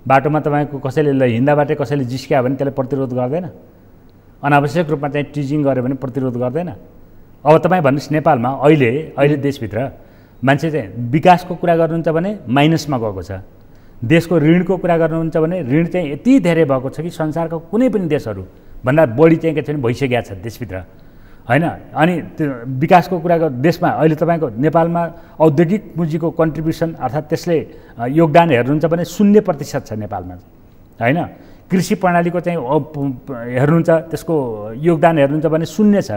बाटोमा तपाईँको कसैले हिँड्दाबाटै कसैले जिस्क्यायो भने त्यसले प्रतिरोध गर्दैन। अनावश्यक रूपमा चाहिँ टिजिङ गर्यो भने प्रतिरोध गर्दैन। अब तपाईँ भन्नुहोस् नेपालमा अहिले देशभित्र मान्छे चाहिँ विकासको कुरा गर्नुहुन्छ भने माइनसमा गएको छ, देशको ऋणको कुरा गर्नुहुन्छ भने ऋण चाहिँ यति धेरै भएको छ कि संसारको कुनै पनि देशहरूभन्दा बढी चाहिँ के छ भने भइसकेको छ देशभित्र होइन। अनि त्यो विकासको कुरा देशमा अहिले तपाईँको नेपालमा औद्योगिक पुँजीको कन्ट्रिब्युसन अर्थात् त्यसले योगदान हेर्नुहुन्छ भने 0% छ नेपालमा होइन। कृषि प्रणालीको चाहिँ हेर्नुहुन्छ त्यसको योगदान हेर्नुहुन्छ भने 0 छ।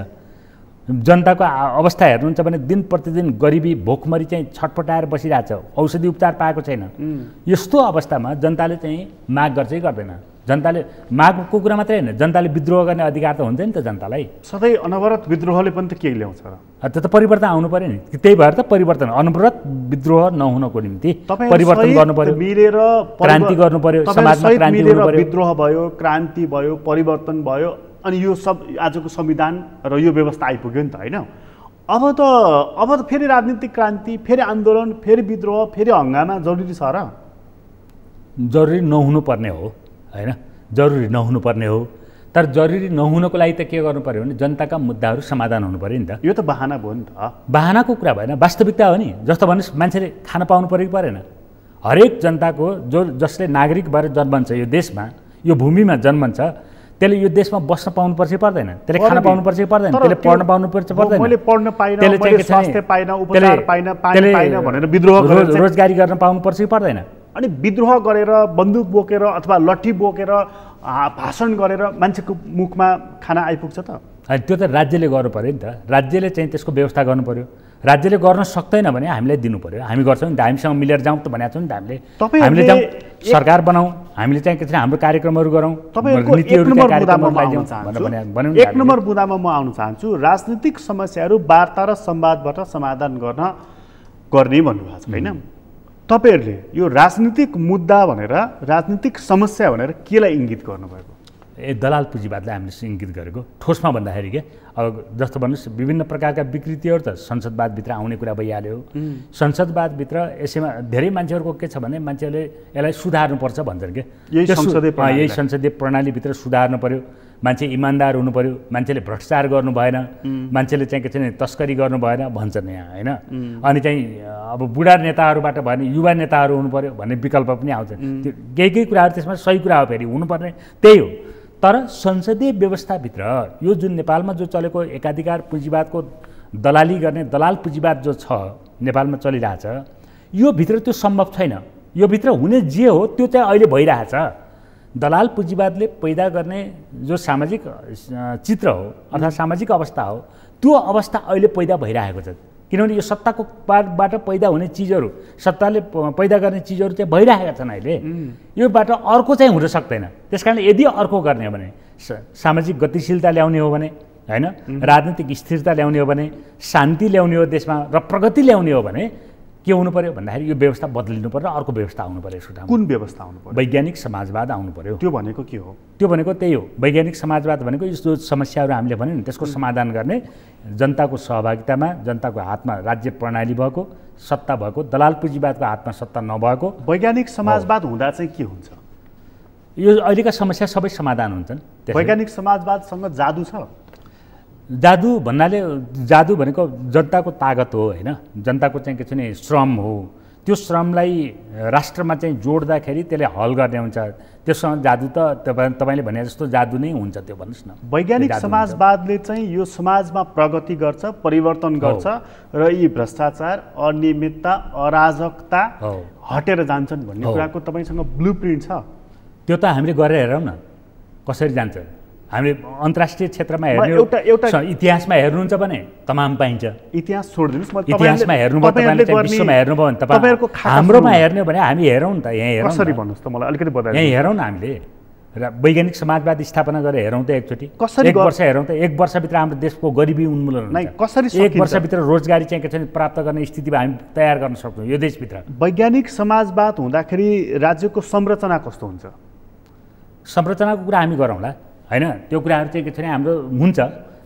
जनताको अवस्था हेर्नुहुन्छ भने दिन प्रतिदिन गरिबी भोकमरी चाहिँ छटपटाएर बसिरहेको छ, औषधि उपचार पाएको छैन। यस्तो अवस्थामा जनताले चाहिँ माग गर्छ कि गर्दैन? जनताले मागको कुरा मात्रै होइन, जनताले विद्रोह गर्ने अधिकार त हुन्छ नि त जनतालाई। सधैँ अनवरत विद्रोहले पनि त के ल्याउँछ र? त्यो त परिवर्तन आउनु पऱ्यो नि। त्यही भएर त परिवर्तन, अनवरत विद्रोह नहुनको निम्ति परिवर्तन गर्नु पऱ्यो, मिलेर क्रान्ति गर्नु पऱ्यो, समाजमा क्रान्ति गर्नु पऱ्यो, विद्रोह भयो, क्रान्ति भयो, परिवर्तन भयो, अनि यो सब आजको संविधान र यो व्यवस्था आइपुग्यो नि त होइन। अब त फेरि राजनीतिक क्रान्ति, फेरि आन्दोलन, फेरि विद्रोह, फेरि हङ्गामा जरुरी छ र? जरुरी नहुनु पर्ने हो होइन, जरुरी नहुनु पर्ने हो। तर जरुरी नहुनको लागि त के गर्नु पऱ्यो भने जनताका मुद्दाहरू समाधान हुनु पऱ्यो नि त। यो त बहाना भयो नि त। बहानाको कुरा भएन, वास्तविकता हो नि। जस्तो भन्नुहोस् मान्छेले खाना पाउनु पऱ्यो कि परेन? हरेक जनताको जसले नागरिक भएर जन्मन्छ यो देशमा, यो भूमिमा जन्मन्छ, त्यसले यो देशमा बस्न पाउनुपर्छ कि पर्दैन? त्यसले खाना पाउनुपर्छ कि पर्दैन? त्यसले पढ्न पाउनुपर्छ पर्दैन? मैले पढ्न पाइन, मैले स्वास्थ्य पाइन, उपचार पाइन, पानी पाइन भनेर विद्रोह गरेर रोजगारी गर्न पाउनुपर्छ कि पर्दैन? अनि विद्रोह गरेर बन्दुक बोकेर अथवा लट्ठी बोकेर भाषण गरेर मान्छेको मुखमा खाना आइपुग्छ त? त्यो त राज्यले गर्नु पऱ्यो नि त। राज्यले चाहिँ त्यसको व्यवस्था गर्नु पऱ्यो। राज्यले गर्न सक्दैन भने हामीलाई दिनु पऱ्यो, हामी गर्छौँ नि त, हामीसँग मिलेर जाउँ त भनेको छौँ नि त हामीले जाउँ, सरकार बनाऊ, हामीले चाहिँ के छ हाम्रो कार्यक्रमहरू गरौँ। एक नम्बर बुँदामा म आउन चाहन्छु। राजनीतिक समस्याहरू वार्ता र संवादबाट समाधान गर्ने भन्नुभएको छ होइन। तपाईँहरूले यो राजनीतिक मुद्दा भनेर, राजनीतिक समस्या भनेर केलाई इङ्गित गर्नुभएको? दलाल पुँजीवादलाई हामीले इङ्गित गरेको। ठोसमा भन्दाखेरि के, अब जस्तो भन्नुहोस् विभिन्न प्रकारका विकृतिहरू त संसदवादभित्र आउने कुरा भइहाल्यो। संसदवादभित्र यसैमा धेरै मान्छेहरूको के छ भने मान्छेहरूले यसलाई सुधार्नुपर्छ भन्छन् कि, यही संसदीय प्रणालीभित्र सुधार्नु पऱ्यो। मान्छे इमान्दार हुनु पर्यो, मान्छेले भ्रष्टाचार गर्नु भएन, मान्छेले चाहिँ के छ भने तस्करी गर्नु भएन भन्छन् यहाँ होइन। अनि चाहिँ अब बुढा नेताहरूबाट भएन युवा नेताहरू हुनु पर्यो भन्ने विकल्प पनि आउँछ। त्यो केही कुराहरू त्यसमा सही कुरा हो, फेरि हुनुपर्ने त्यही हो। तर संसदीय व्यवस्थाभित्र यो जुन नेपालमा जो चलेको एकाधिकार पुँजीवादको दलाली गर्ने दलाल पुँजीवाद जो छ नेपालमा चलिरहेछ, यो भित्र त्यो सम्भव छैन। यो भित्र हुने जे हो त्यो चाहिँ अहिले भइरहेछ। दलाल पुँजीवादले पैदा गर्ने जो सामाजिक चित्र हो अथवा सामाजिक अवस्था हो, त्यो अवस्था अहिले पैदा भइरहेको छ। किनभने यो सत्ताको बाट पैदा हुने चिजहरू, सत्ताले पैदा गर्ने चिजहरू चाहिँ भइरहेका छन् अहिले। योबाट अर्को चाहिँ हुन सक्दैन। त्यस कारण यदि अर्को गर्ने हो भने सामाजिक गतिशीलता ल्याउने हो भने होइन, राजनीतिक स्थिरता ल्याउने हो भने, शान्ति ल्याउने हो देशमा र प्रगति ल्याउने हो भने के हुनु पर्यो भन्दाखेरि यो व्यवस्था बदलिनु पर्यो, अर्को व्यवस्था आउनु पर्यो। यसको कुन व्यवस्था आउनु पर्यो? वैज्ञानिक समाजवाद आउनु पर्यो। त्यो भनेको के हो? त्यो भनेको त्यही हो। वैज्ञानिक समाजवाद भनेको यस्तो समस्याहरू हामीले भन्यौँ नि त्यसको समाधान गर्ने, जनताको सहभागितामा, जनताको हातमा राज्य प्रणाली भएको, सत्ता भएको, दलाल पुँजीवादको हातमा सत्ता नभएको। वैज्ञानिक समाजवाद हुँदा चाहिँ के हुन्छ? यो अहिलेका समस्या सबै समाधान हुन्छन्। वैज्ञानिक समाजवादसँग जादु छ? जादु भन्नाले जादु भनेको जनताको तागत हो होइन, जनताको चाहिँ के छ भने श्रम हो। त्यो श्रमलाई राष्ट्रमा चाहिँ जोड्दाखेरि त्यसले हल गर्ने हुन्छ। त्योसँग जादु त तपाईँले भने जस्तो जादु नै हुन्छ त्यो भन्नुहोस् न। वैज्ञानिक समाजवादले चाहिँ यो समाजमा प्रगति गर्छ, परिवर्तन गर्छ र यी भ्रष्टाचार, अनियमितता, अराजकता हटेर जान्छन् भन्ने कुराको तपाईँसँग ब्लुप्रिन्ट छ? त्यो त हामीले गरेर हेरौँ न कसरी जान्छ। हामीले अन्तर्राष्ट्रिय क्षेत्रमा हेर्ने इतिहासमा हेर्नुहुन्छ भने तमाम पाइन्छ। इतिहास छोडिदिनुहोस्, इतिहासमा हेर्नुभयो तपाईँले, विश्वमा हेर्नुभयो भने तपाईँहरूको हाम्रोमा हेर्ने भने हामी हेरौँ न त, यहाँ हेरौँ कसरी भन्नुहोस् त मलाई अलिकति बताइदिनु। यहाँ हेरौँ न हामीले र वैज्ञानिक समाजवाद स्थापना गरेर हेरौँ त एकचोटि, एक वर्ष हेरौँ त। एक वर्षभित्र हाम्रो देशको गरिबी उन्मूलन हुन्छ। कसरी एक वर्षभित्र रोजगारी चाहिँ के छ प्राप्त गर्ने स्थितिमा हामी तयार गर्न सक्छौँ यो देशभित्र। वैज्ञानिक समाजवाद हुँदाखेरि राज्यको संरचना कस्तो हुन्छ? संरचनाको कुरा हामी गरौँला होइन। त्यो कुराहरू चाहिँ के छ भने हाम्रो हुन्छ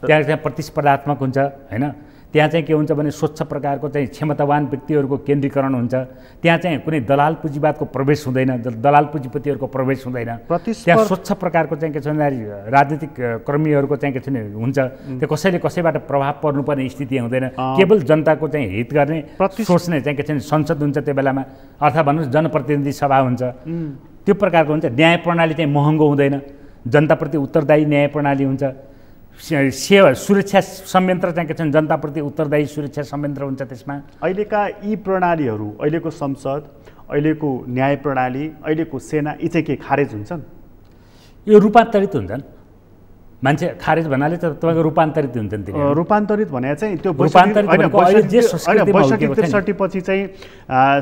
त्यहाँ चाहिँ प्रतिस्पर्धात्मक हुन्छ होइन। त्यहाँ चाहिँ के हुन्छ भने स्वच्छ प्रकारको चाहिँ क्षमतावान व्यक्तिहरूको केन्द्रीकरण हुन्छ। त्यहाँ चाहिँ कुनै दलाल पुँजीवादको प्रवेश हुँदैन, दलाल पुँजीपतिहरूको प्रवेश हुँदैन। त्यहाँ स्वच्छ प्रकारको चाहिँ के छ भने राजनीतिक कर्मीहरूको चाहिँ के छ भने हुन्छ। त्यो कसैले कसैबाट प्रभाव पर्नुपर्ने स्थिति हुँदैन। केवल जनताको चाहिँ हित गर्ने सोच्ने चाहिँ के छ भने संसद हुन्छ त्यो बेलामा, अर्थात् भन्नुहोस् जनप्रतिनिधि सभा हुन्छ। त्यो प्रकारको हुन्छ। न्याय प्रणाली चाहिँ महँगो हुँदैन, जनताप्रति उत्तरदायी न्याय प्रणाली हुन्छ। सेवा सुरक्षा संयन्त्र चाहिँ के छन् जनताप्रति उत्तरदायी सुरक्षा संयन्त्र हुन्छ। त्यसमा अहिलेका यी प्रणालीहरू, अहिलेको संसद, अहिलेको न्याय प्रणाली, अहिलेको सेना, यी चाहिँ के खारेज हुन्छन्? यो रूपान्तरित हुन्छन्। मान्छे खारेज भन्नाले त तपाईँको रूपान्तरित हुन्छन्। त्यो रूपान्तरित भने चाहिँ त्यो रूपान्तरित 63 पछि चाहिँ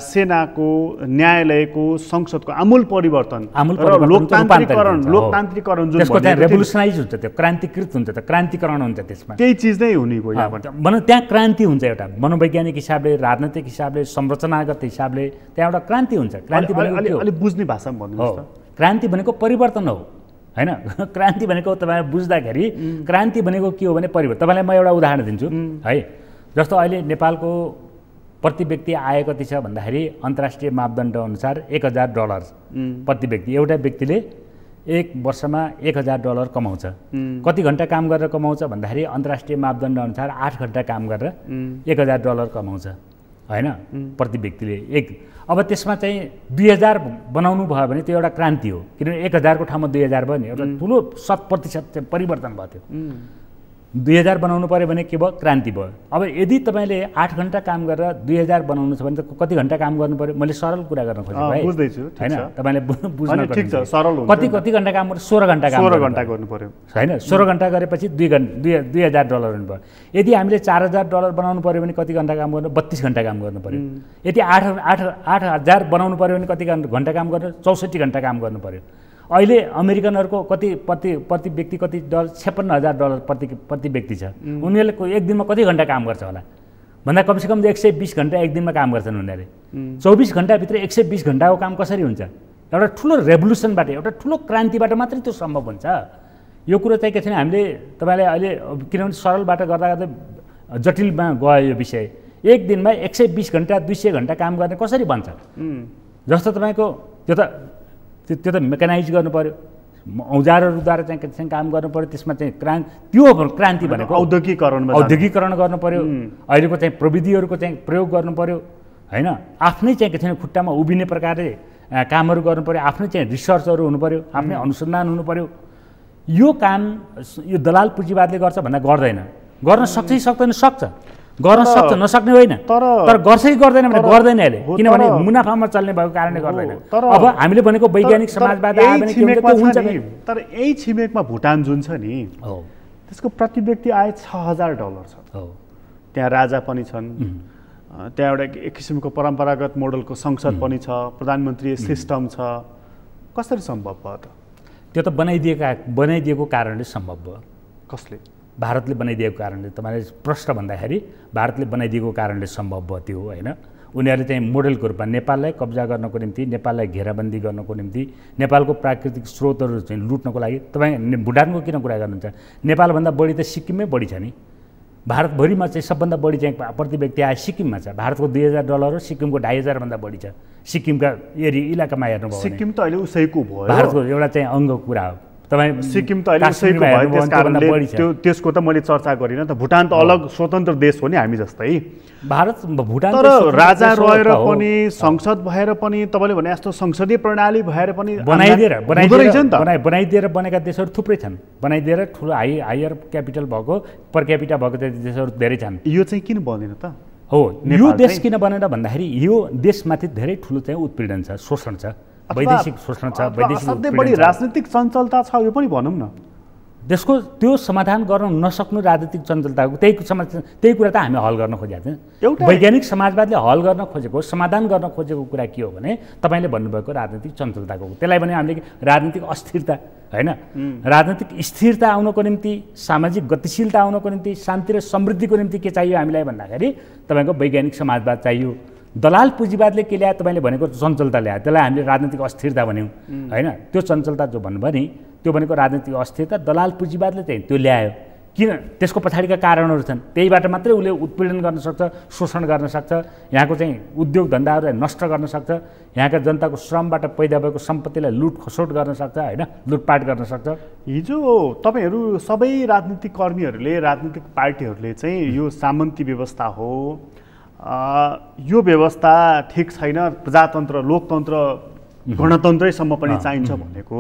सेनाको, न्यायालयको, संसदको आमूल परिवर्तन, लोकतान्त्रिकरण जुन त्यसको चाहिँ रेभोल्युसनाइज हुन्छ, त्यो क्रान्तिकृत हुन्छ, त्यो क्रान्तिकरण हुन्छ। त्यसमा त्यही चिज नै हुने भयो भनौँ। त्यहाँ क्रान्ति हुन्छ एउटा मनोवैज्ञानिक हिसाबले, राजनैतिक हिसाबले, संरचनागत हिसाबले त्यहाँ एउटा क्रान्ति हुन्छ। क्रान्ति भनेको अलिक बुझ्ने भाषामा भन्नुहोस् त। क्रान्ति भनेको परिवर्तन हो होइन। क्रान्ति भनेको तपाईँ बुझ्दाखेरि क्रान्ति भनेको के हो भने परिवर्तन। तपाईँलाई म एउटा उदाहरण दिन्छु है। जस्तो अहिले नेपालको प्रति व्यक्ति आय कति छ भन्दाखेरि अन्तर्राष्ट्रिय मापदण्ड अनुसार $1000 प्रति व्यक्ति। एउटा व्यक्तिले एक वर्षमा $1000 कमाउँछ। कति घन्टा काम गरेर कमाउँछ भन्दाखेरि अन्तर्राष्ट्रिय मापदण्ड अनुसार 8 घन्टा काम गरेर $1000 कमाउँछ होइन प्रति व्यक्तिले एक। अब त्यसमा चाहिँ 2000 बनाउनु भयो भने त्यो एउटा क्रान्ति हो। किनभने 1000 को ठाउँमा 2000 भयो नि, एउटा ठुलो 100% परिवर्तन भयो। त्यो 2000 बनाउनु पर्यो भने के भयो? क्रान्ति भयो। अब यदि तपाईँले 8 घन्टा काम गरेर 2000 बनाउनु छ भने त कति घन्टा काम गर्नु पर्यो? मैले सरल कुरा गर्न खोजेँ भाइ, बुझ्दैछु हैन? तपाईले बुझ्न ठिक छ, सरल हुन्छ। कति घन्टा काम गर्नु? 16 घन्टा काम 16 घन्टा गर्नु पर्यो हैन? 16 घन्टा गरेपछि $2000 हुनु पर्यो। यदि हामीले $4000 बनाउनु पर्यो भने कति घन्टा काम गर्नु? 32 घन्टा काम गर्नु पर्यो। यदि 8000 बनाउनु पर्यो भने कति घन्टा काम गर्नु? 64 घन्टा काम गर्नु पर्यो। अहिले अमेरिकनहरूको कति प्रति व्यक्ति कति $56,000 प्रति व्यक्ति छ। उनीहरूले एक दिनमा कति घन्टा काम गर्छ होला भन्दा कमसेकम 120 घन्टा एक दिनमा काम गर्छन् उनीहरूले। 24 घन्टाभित्र 120 घन्टाको काम कसरी हुन्छ? एउटा ठुलो रेभोल्युसनबाट, एउटा ठुलो क्रान्तिबाट मात्रै त्यो सम्भव हुन्छ। यो कुरो चाहिँ के छ भने हामीले तपाईँलाई अहिले किनभने सरलबाट गर्दा गर्दै जटिलमा गयो यो विषय। एक दिनमा 120 घन्टा 200 घन्टा काम गर्ने कसरी बन्छ? जस्तो तपाईँको त्यो त मेकानाइज गर्नु पर्यो, औजारहरूद्वारा चाहिँ काम गर्नु पर्यो। त्यसमा चाहिँ क्रान्ति भनेको औद्योगिकरण गर्नु पर्यो। अहिलेको चाहिँ प्रविधिहरूको चाहिँ प्रयोग गर्नु पर्यो हैन। आफ्नै चाहिँ खुट्टामा उभिने प्रकारले कामहरू गर्नु पर्यो। आफ्नै चाहिँ रिसर्चहरू हुनु पर्यो, आफ्नै अनुसन्धान हुनु पर्यो। यो काम यो दलाल पुँजीवादले गर्छ भन्दा गर्दैन। गर्न सक्छ कि सक्दैन? सक्छ, गर्न सक्छ, नसक्ने होइन। तर गर्छ कि गर्दैन भने गर्दैन अहिले, किनभने मुनाफामा चल्ने भएको कारणले गर्दैन। अब हामीले भनेको वैज्ञानिक समाजवाद आयो भने के हुन्छ? तर यही छिमेकमा भुटान जुन छ नि, त्यसको प्रति व्यक्ति आय $6000 छ। त्यहाँ राजा पनि छन्, त्यहाँ एउटा एक किसिमको परम्परागत मोडलको संसद पनि छ, प्रधानमन्त्री सिस्टम छ। कसरी सम्भव भयो त? त्यो त बनाइदिएको कारणले सम्भव भयो। कसले? भारतले बनाइदिएको कारणले। तपाईँले प्रश्न भन्दाखेरि भारतले बनाइदिएको कारणले सम्भव भयो त्यो होइन। उनीहरूले चाहिँ मोडेलको रूपमा नेपाललाई कब्जा गर्नको निम्ति, नेपाललाई घेराबन्दी गर्नको निम्ति, नेपालको प्राकृतिक स्रोतहरू चाहिँ लुट्नको लागि। तपाईँ भुटानको किन कुरा गर्नुहुन्छ? नेपालभन्दा बढी त सिक्किममै बढी छ नि। भारतभरिमा चाहिँ सबभन्दा बढी चाहिँ प्रति व्यक्ति आय सिक्किममा छ। भारतको $2000 हो, सिक्किमको 2500 भन्दा बढी छ। सिक्किमका इलाकामा हेर्नुभयो भने सिक्किम त अहिले उसैको भयो, भारतको एउटा चाहिँ अङ्ग कुरा हो। तपाईँ सिक्किम त अहिले उसैको भयो, त्यसकारणले त्यसको त मैले चर्चा गरिनँ त। भुटान त अलग स्वतन्त्र देश हो नि हामी जस्तै। भुटान तर राजा रहेर पनि, संसद भएर पनि, तपाईँले भने जस्तो संसदीय प्रणाली भएर पनि बनाइदिएर बनेका देशहरू थुप्रै छन्। बनाइदिएर ठुलो हायर क्यापिटल भएको, पर क्यापिटा भएको देशहरू धेरै छन्। यो चाहिँ किन बनेन त? हो, यो देश किन बनेन भन्दाखेरि यो देशमाथि धेरै ठुलो चाहिँ उत्पीडन छ, शोषण छ, वैदेशिक शोषण छ, वैदेशिक बढी राजनीतिक चञ्चलता छ। यो पनि भनौँ न, त्यसको त्यो समाधान गर्न नसक्नु राजनीतिक चञ्चलताको त्यही कुरा त हामी हल गर्न खोजेका थियौँ। वैज्ञानिक समाजवादले हल गर्न खोजेको, समाधान गर्न खोजेको कुरा के हो भने तपाईँले भन्नुभएको राजनीतिक चञ्चलताको, त्यसलाई भने हामीले राजनीतिक अस्थिरता होइन। राजनीतिक स्थिरता आउनको निम्ति, सामाजिक गतिशीलता आउनको निम्ति, शान्ति र समृद्धिको निम्ति के चाहियो हामीलाई भन्दाखेरि तपाईँको वैज्ञानिक समाजवाद चाहियो। दलाल पुँजीवादले के ल्यायो? तपाईँले भनेको चञ्चलता ल्यायो, त्यसलाई हामीले राजनीतिक अस्थिरता भन्यौँ होइन। त्यो चञ्चलता जो भन्नुभयो नि, त्यो भनेको राजनीतिक अस्थिरता दलाल पुँजीवादले चाहिँ त्यो ल्यायो। किन? त्यसको पछाडिका कारणहरू छन्। त्यहीबाट मात्रै उसले उत्पीडन गर्न सक्छ, शोषण गर्न सक्छ, यहाँको चाहिँ उद्योग धन्दाहरूलाई नष्ट गर्न सक्छ, यहाँका जनताको श्रमबाट पैदा भएको सम्पत्तिलाई लुटखसोट गर्न सक्छ होइन, लुटपाट गर्न सक्छ। हिजो तपाईँहरू सबै राजनीतिक कर्मीहरूले, राजनीतिक पार्टीहरूले चाहिँ यो सामन्ती व्यवस्था हो, यो व्यवस्था ठिक छैन, प्रजातन्त्र, लोकतन्त्र, गणतन्त्रैसम्म पनि चाहिन्छ भनेको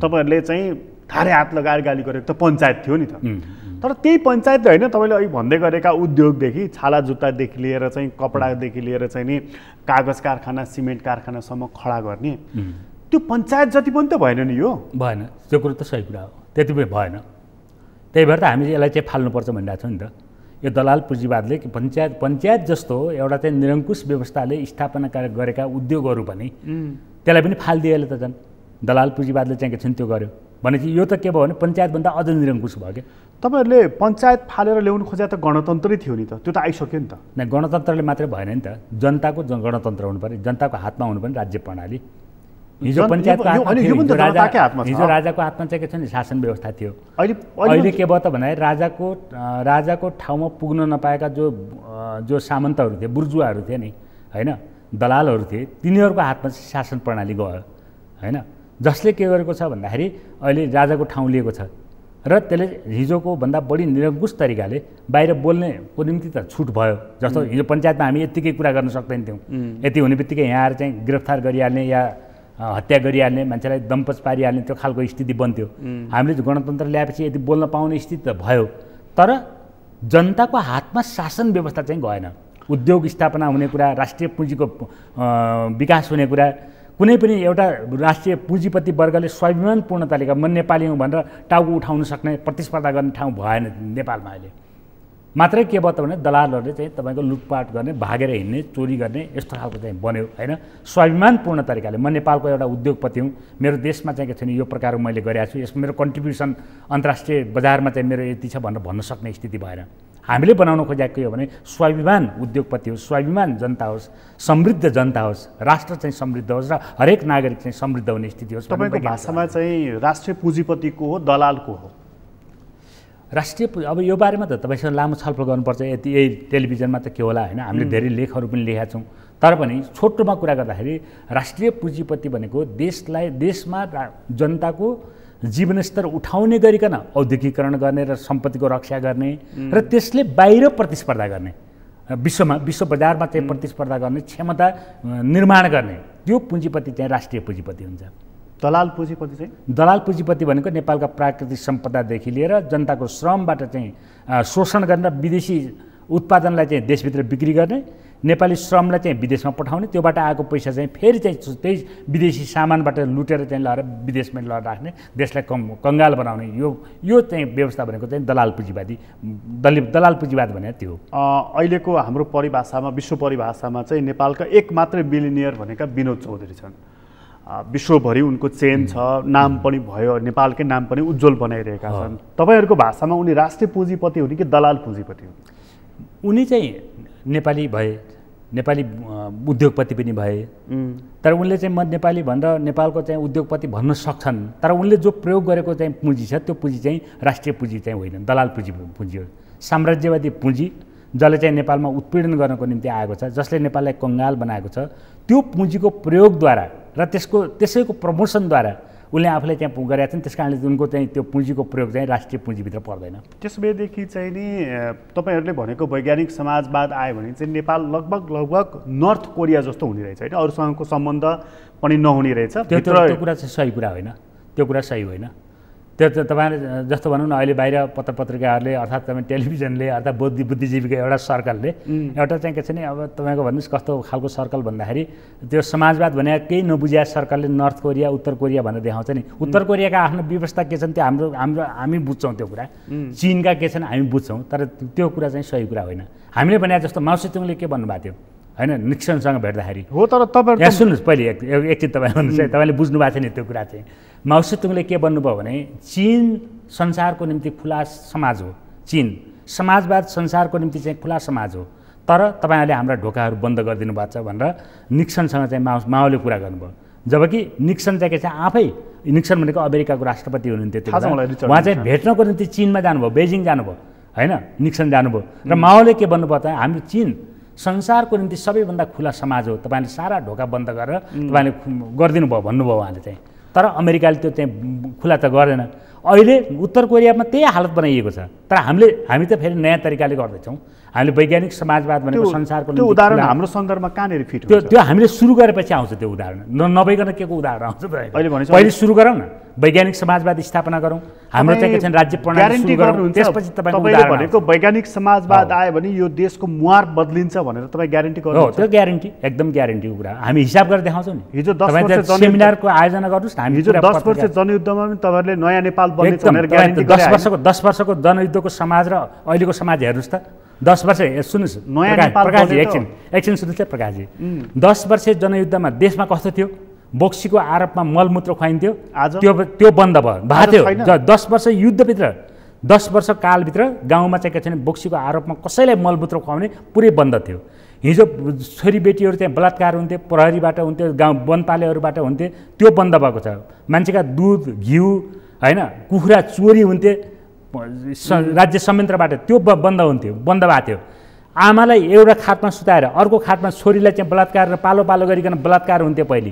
तपाईँहरूले चाहिँ थारे हात लगाएर गाली गरेको त पञ्चायत थियो नि त। तर त्यही पञ्चायतले होइन, तपाईँले अघि भन्दै गरेका उद्योगदेखि, छाला जुत्तादेखि लिएर चाहिँ कपडादेखि लिएर चाहिँ नि कागज कारखाना, सिमेन्ट कारखानासम्म खडा गर्ने, त्यो पञ्चायत जति पनि त भएन नि। यो भएन, त्यो कुरो त सही कुरा हो, त्यति पनि भएन। त्यही भएर त हामीले यसलाई चाहिँ फाल्नुपर्छ भनिरहेको छौँ नि त। यो दलाल पुँजीवादले पञ्चायत जस्तो एउटा चाहिँ निरङ्कुश व्यवस्थाले स्थापना गरेका उद्योगहरू पनि त्यसलाई पनि फालिदियो अहिले त। झन् दलाल पुँजीवादले चाहिँ के छ त्यो गर्यो भनेपछि यो त के भयो भने पञ्चायतभन्दा अझ निरङ्कुश भयो क्या। तपाईँहरूले पञ्चायत फालेर ल्याउनु खोजे त गणतन्त्रै थियो नि त, त्यो त आइसक्यो नि त। नै गणतन्त्रले मात्रै भएन नि त, जनताको गणतन्त्र हुनु पर्यो, जनताको हातमा हुनु पर्यो राज्य प्रणाली। हिजो पञ्चायतको हातमा, हिजो राजाको हातमा चाहिँ के छ नि शासन व्यवस्था थियो। अहिले के भयो त भने राजाको ठाउँमा पुग्न नपाएका जो सामन्तहरू थिए, बुर्जुवाहरू थिए नि होइन, दलालहरू थिए, तिनीहरूको हातमा चाहिँ शासन प्रणाली गयो होइन। जसले के गरेको छ भन्दाखेरि अहिले राजाको ठाउँ लिएको छ र त्यसले हिजोको भन्दा बढी निरङ्कुश तरिकाले बाहिर बोल्नेको निम्ति त छुट भयो। जस्तो हिजो पञ्चायतमा हामी यत्तिकै कुरा गर्न सक्दैनथ्यौँ, यति हुने बित्तिकै यहाँ आएर चाहिँ गिरफ्तार गरिहाल्ने या हत्या गरिहाल्ने, मान्छेलाई दम्पच पारिहाल्ने त्यो खालको स्थिति बन्थ्यो। हामीले गणतन्त्र ल्याएपछि यति बोल्न पाउने स्थिति त भयो, तर जनताको हातमा शासन व्यवस्था चाहिँ गएन। उद्योग स्थापना हुने कुरा, राष्ट्रिय पुँजीको विकास हुने कुरा, कुनै पनि एउटा राष्ट्रिय पुँजीपति वर्गले स्वाभिमानपूर्ण तरिका म नेपाली हुँ भनेर टाउको उठाउन सक्ने, प्रतिस्पर्धा गर्ने ठाउँ भएन नेपालमा अहिले। मात्रै के भयो त भने दलालहरूले चाहिँ तपाईँको लुटपाट गर्ने, भागेर हिँड्ने, चोरी गर्ने यस्तो खालको चाहिँ बन्यो होइन। स्वाभिमानपूर्ण तरिकाले म नेपालको एउटा उद्योगपति हुँ, मेरो देशमा चाहिँ के छैन यो प्रकारको मैले गरेको छु, यसमा मेरो कन्ट्रिब्युसन अन्तर्राष्ट्रिय बजारमा चाहिँ मेरो यति छ भनेर भन्न सक्ने स्थिति भएन। हामीले बनाउन खोजेको के हो भने स्वाभिमान उद्योगपति होस्, स्वाभिमान जनता होस्, समृद्ध जनता होस्, राष्ट्र चाहिँ समृद्ध होस् र हरेक नागरिक चाहिँ समृद्ध हुने स्थिति होस्। तपाईँको भाषामा चाहिँ राष्ट्रिय पुँजीपतिको हो, दलालको हो? राष्ट्रिय अब यो बारेमा त तपाईँसँग लामो छलफल गर्नुपर्छ, यति यही टेलिभिजनमा त के होला होइन। हामीले धेरै लेखहरू पनि लेखेका छौँ, तर पनि छोटोमा कुरा गर्दाखेरि राष्ट्रिय पुँजीपति भनेको देशमा जनताको जीवनस्तर उठाउने गरिकन औद्योगिकरण गर्ने र सम्पत्तिको रक्षा गर्ने र त्यसले बाहिर प्रतिस्पर्धा गर्ने, विश्व बजारमा चाहिँ प्रतिस्पर्धा गर्ने क्षमता निर्माण गर्ने, त्यो पुँजीपति चाहिँ राष्ट्रिय पुँजीपति हुन्छ। दलाल पुँजीपति चाहिँ? दलाल पुँजीपति भनेको नेपालका प्राकृतिक सम्पदादेखि लिएर जनताको श्रमबाट चाहिँ शोषण गरेर विदेशी उत्पादनलाई चाहिँ देशभित्र बिक्री गर्ने, नेपाली श्रमलाई चाहिँ विदेशमा पठाउने, त्योबाट आएको पैसा चाहिँ फेरि चाहिँ त्यही विदेशी सामानबाट लुटेर चाहिँ लगाएर विदेशमा लगेर राख्ने, देशलाई कङ्गाल बनाउने, यो चाहिँ व्यवस्था भनेको चाहिँ दलाल पुँजीवाद भने त्यो हो। अहिलेको हाम्रो परिभाषामा, विश्व परिभाषामा चाहिँ नेपालका एक मात्रै बिलिनियर भनेका विनोद चौधरी छन्। विश्वभरि उनको चेन छ, नाम पनि भयो, नेपालकै नाम पनि उज्जवल बनाइरहेका छन्। तपाईँहरूको भाषामा उनी राष्ट्रिय पुँजीपति हुन् कि दलाल पुँजीपति हुन्? उनी चाहिँ नेपाली भए, नेपाली उद्योगपति पनि भए, तर उनले चाहिँ म नेपाली भनेर नेपालको चाहिँ उद्योगपति भन्न सक्छन्, तर उनले जो प्रयोग गरेको चाहिँ पुँजी छ त्यो पुँजी चाहिँ राष्ट्रिय पुँजी चाहिँ होइन, दलाल पुँजी हो। साम्राज्यवादी पुँजी जसले चाहिँ नेपालमा उत्पीडन गर्नको निम्ति आएको छ, जसले नेपाललाई कङ्गाल बनाएको छ, त्यो पुँजीको प्रयोगद्वारा र त्यसैको प्रमोसनद्वारा उनले आफूलाई त्यहाँ गरेका छन्। त्यस कारणले उनको चाहिँ त्यो पुँजीको प्रयोग चाहिँ राष्ट्रिय पुँजीभित्र पर्दैन। त्यसभएदेखि चाहिँ नि तपाईँहरूले भनेको वैज्ञानिक समाजवाद आयो भने चाहिँ नेपाल लगभग नर्थ कोरिया जस्तो हुने रहेछ होइन, अरूसँगको सम्बन्ध पनि नहुने रहेछ। त्यो कुरा चाहिँ सही कुरा होइन, त्यो कुरा सही होइन। त्यो तपाईँले जस्तो भनौँ न, अहिले बाहिर पत्रिकाहरूले अर्थात् तपाईँ टेलिभिजनले अर्थात् बुद्धिजीवीको एउटा सर्कलले एउटा चाहिँ के छ नि, अब तपाईँको भन्नुहोस् कस्तो खालको सर्कल भन्दाखेरि त्यो समाजवाद भने केही नबुझिया सर्कलले नर्थ कोरिया उत्तर कोरिया भनेर देखाउँछ नि। उत्तर कोरियाका आफ्नो व्यवस्था के छन् त्यो हामी बुझ्छौँ, त्यो कुरा चीनका के छन् हामी बुझ्छौँ, तर त्यो कुरा चाहिँ सही कुरा होइन। हामीले भने जस्तो माओ सेतुङले के भन्नुभएको थियो होइन, निक्सनसँग भेट्दाखेरि हो, तर तपाईँ यहाँ सुन्नुहोस् पहिले एकछिन तपाईँ भन्नुहोस् है, तपाईँले बुझ्नु भएको छैन त्यो कुरा चाहिँ। माओ सेतुङले के भन्नुभयो भने चीन संसारको निम्ति खुला समाज हो, चीन समाजवाद संसारको निम्ति चाहिँ खुला समाज हो, तर तपाईँहरूले हाम्रा ढोकाहरू बन्द गरिदिनु भएको छ भनेर निक्सनसँग चाहिँ माओले कुरा गर्नुभयो। जबकि निक्सन चाहिँ के छ, आफै निक्सन भनेको अमेरिकाको राष्ट्रपति हुनुहुन्थ्यो, उहाँ चाहिँ भेट्नको निम्ति चीनमा जानुभयो, बेजिङ जानुभयो होइन, निक्सन जानुभयो। र माओले के भन्नुभयो त, हाम्रो चीन संसारको निम्ति सबैभन्दा खुला समाज हो, तपाईँले सारा ढोका बन्द गरेर तपाईँले गरिदिनु भयो भन्नुभयो उहाँले चाहिँ। तर अमेरिकाले त्यो चाहिँ खुला त गरेन। अहिले उत्तर कोरियामा त्यही हालत बनाइएको छ, तर हामी त फेरि नयाँ तरिकाले गर्दैछौँ। हामीले वैज्ञानिक समाजवाद भनेको संसारको त्यो उदाहरण हाम्रो सन्दर्भमा कहाँनिर फिट हुन्छ? त्यो हामीले सुरु गरेपछि आउँछ त्यो उदाहरण, नभइकन के को उदाहरण आउँछ? पहिले सुरु गरौँ न, वैज्ञानिक समाजवाद स्थापना गरौँ, हाम्रो चाहिँ के छ राज्य प्रणाली सुरु गरौँ, त्यसपछि तपाईँले भनेको वैज्ञानिक समाजवाद आयो भने यो देशको मुहार बदलिन्छ भनेर तपाईँ ग्यारेन्टी गर्नु? हो, त्यो ग्यारेन्टी, एकदम ग्यारेन्टीको कुरा हामी हिसाब गरेर देखाउँछौँ नि। हिजो 10 वर्ष सेमिनारको आयोजना गर्नुहोस् न, हामी हिजो 10 वर्ष जनयुद्धमा पनि तपाईँहरूले नयाँ नेपाल बन्ने भनेर ग्यारेन्टी गरे। 10 वर्षको जनयुद्धको समाज र अहिलेको समाज हेर्नुहोस् त। 10 वर्ष सुन्नुहोस् प्रकाशजी, एकछिन सुन्नुहोस् है प्रकाशजी, 10 वर्ष जनयुद्धमा देशमा कस्तो थियो? बोक्सीको आरोपमा मलमूत्र खुवाइन्थ्यो, त्यो बन्द भएको थियो। 10 वर्ष युद्धभित्र, 10 वर्ष कालभित्र गाउँमा चाहिँ के छ भने बोक्सीको आरोपमा कसैलाई मलमूत्र खुवाउने पुरै बन्द थियो। हिजो छोरीबेटीहरू चाहिँ बलात्कार हुन्थ्यो, प्रहरीबाट हुन्थ्यो, गाउँ वनपालेहरूबाट हुन्थ्यो, त्यो बन्द भएको छ। मान्छेका दुध घिउ होइन, कुखुरा चोरी हुन्थे राज्य संयन्त्रबाट, त्यो बन्द हुन्थ्यो, बन्द भएको थियो। आमालाई एउटा खाटमा सुताएर अर्को खाटमा छोरीलाई चाहिँ बलात्कार पालो पालो गरिकन बलात्कार हुन्थ्यो पहिले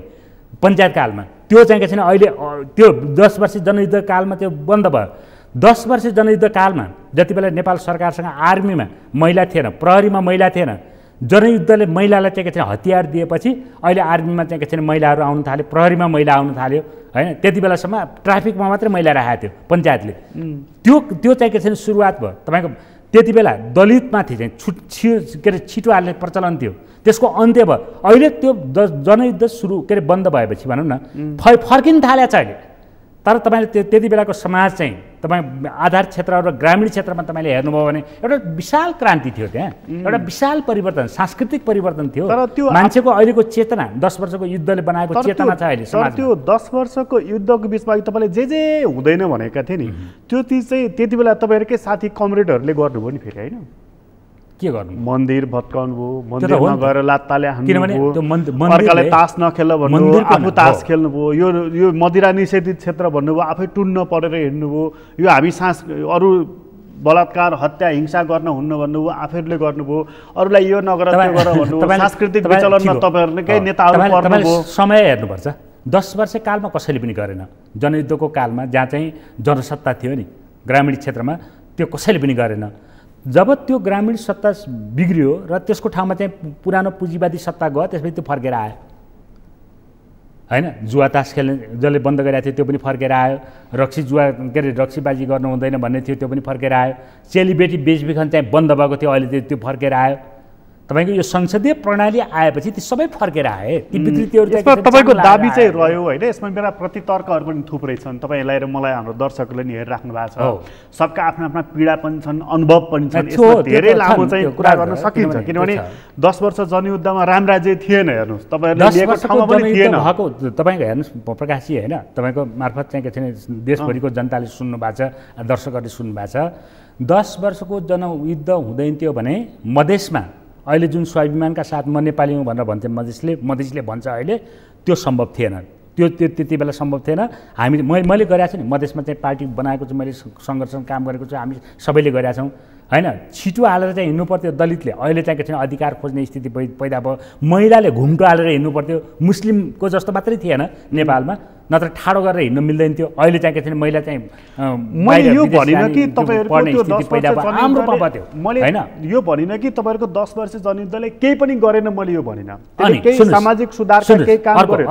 पञ्चायत कालमा, त्यो चाहिँ के छैन अहिले त्यो 10 वर्ष जनयुद्ध कालमा त्यो बन्द भयो। 10 वर्ष जनयुद्ध कालमा जति बेला नेपाल सरकारसँग आर्मीमा महिला थिएन, प्रहरीमा महिला थिएन, जनयुद्धले महिलालाई चाहिँ के छ हतियार दिएपछि अहिले आर्मीमा चाहिँ के छ महिलाहरू आउनु थाल्यो, प्रहरीमा महिला आउनु थाल्यो होइन। त्यति बेलासम्म ट्राफिकमा मात्रै महिला राखेको थियो पञ्चायतले, त्यो चाहिँ के छ सुरुवात भयो। तपाईँको त्यति बेला दलितमाथि चाहिँ के अरे छिटो हाल्ने प्रचलन थियो, त्यसको अन्त्य भयो। अहिले त्यो जनयुद्ध सुरु के अरे बन्द भएपछि भनौँ न फर्किन थालेको छ अहिले। तर तपाईँले त्यति बेलाको समाज चाहिँ तपाईँ आधार क्षेत्र र ग्रामीण क्षेत्रमा तपाईँले हेर्नुभयो भने एउटा विशाल क्रान्ति थियो, त्यहाँ एउटा विशाल परिवर्तन, सांस्कृतिक परिवर्तन थियो। तर त्यो मान्छेको अहिलेको चेतना 10 वर्षको युद्धले बनाएको चेतना छ अहिले समाजमा। त्यो 10 वर्षको युद्धको बिचमा तपाईँले जे हुँदैन भनेका थिए नि, त्यो चिज चाहिँ त्यति बेला तपाईँहरूकै साथी कमरेडहरूले गर्नुभयो नि फेरि होइन? के गर्नु? मन्दिर भत्काउनु भयो, मन्दिरमा गएर लात्ताले हान्नुभयो, अर्काले तास नखेल भन्नुभयो, आफू तास खेल्नुभयो, यो मदिरा निषेधित क्षेत्र भन्नुभयो, आफै टुन्न परेर हिँड्नुभयो, यो हामी अरू बलात्कार हत्या हिंसा गर्न हुन्न भन्नुभयो, आफैहरूले गर्नुभयो, अरूलाई यो नगर त्यो गर भन्नुभयो, सांस्कृतिक विचलनमा तपाईँहरूकै नेताहरू पर्नुभयो। समय हेर्नुपर्छ, 10 वर्ष कालमा कसैले पनि गरेन। जनयुद्धको कालमा जहाँ चाहिँ जनसत्ता थियो नि ग्रामीण क्षेत्रमा त्यो कसैले पनि गरेन। जब त्यो ग्रामीण सत्ता बिग्रियो र त्यसको ठाउँमा चाहिँ पुरानो पुँजीवादी सत्ता गयो त्यसपछि त्यो फर्केर आयो हैन। जुवा तास खेल्ने जसले बन्द गरेको थियो त्यो पनि फर्केर आयो। रक्सी जुवा के अरे रक्सीबाजी गर्नु हुँदैन भन्ने थियो त्यो पनि फर्केर आयो। चेलीबेटी बेचबिखन चाहिँ बन्द भएको थियो अहिले त्यो फर्केर आयो। तपाईँको यो संसदीय प्रणाली आएपछि ती सबै फर्केर आए। ती विकृतिहरू तपाईँको दाबी चाहिँ रह्यो होइन। यसमा मेरा प्रतितर्कहरू पनि थुप्रै छन्। तपाईँलाई र मलाई हाम्रो दर्शकहरूले नि हेरिराख्नु भएको छ। सबका आफ्ना आफ्ना पीडा पनि छन्, अनुभव पनि छन्। यसमा धेरै लामो चाहिँ कुरा गर्न सकिन्छ किनभने 10 वर्ष जनयुद्धमा राम राज्य थिएन। हेर्नुहोस् तपाईँहरूले लिएको ठाउँमा पनि थिएन भएको। तपाईँको हेर्नुहोस् प्रकाशजी होइन, तपाईँको मार्फत चाहिँ के छ देशभरिको जनताले सुन्नु भएको छ, दर्शकहरूले सुन्नु भएको छ। 10 वर्षको जनयुद्ध हुँदैन थियो भने मधेसमा अहिले जुन स्वाभिमानका साथ म नेपाली हुँ भनेर भन्थे मधेसले भन्छ अहिले, त्यो सम्भव थिएन। त्यो त्यति बेला सम्भव थिएन। मैले गरेको छु नि मधेसमा चाहिँ पार्टी बनाएको छु, मैले सङ्घर्षमा काम गरेको छु, हामी सबैले गरेका छौँ होइन। छिटो हालेर चाहिँ हिँड्नु पर्थ्यो दलितले, अहिले चाहिँ के छैन अधिकार खोज्ने स्थिति पैदा भयो। महिलाले घुम्टो हालेर हिँड्नु पर्थ्यो, मुस्लिमको जस्तो मात्रै थिएन नेपालमा, नत्र ठाडो गरेर हिँड्नु मिल्दैन थियो। अहिले चाहिँ के छैन महिला चाहिँ मैले यो भनिनँ कि तपाईँहरूको त्यो 10 मैले यो भनिनँ कि तपाईँहरूको 10 वर्ष जनयुद्धले केही पनि गरेन, मैले यो भनिनँ। केही सामाजिक सुधारका केही काम गर्यो।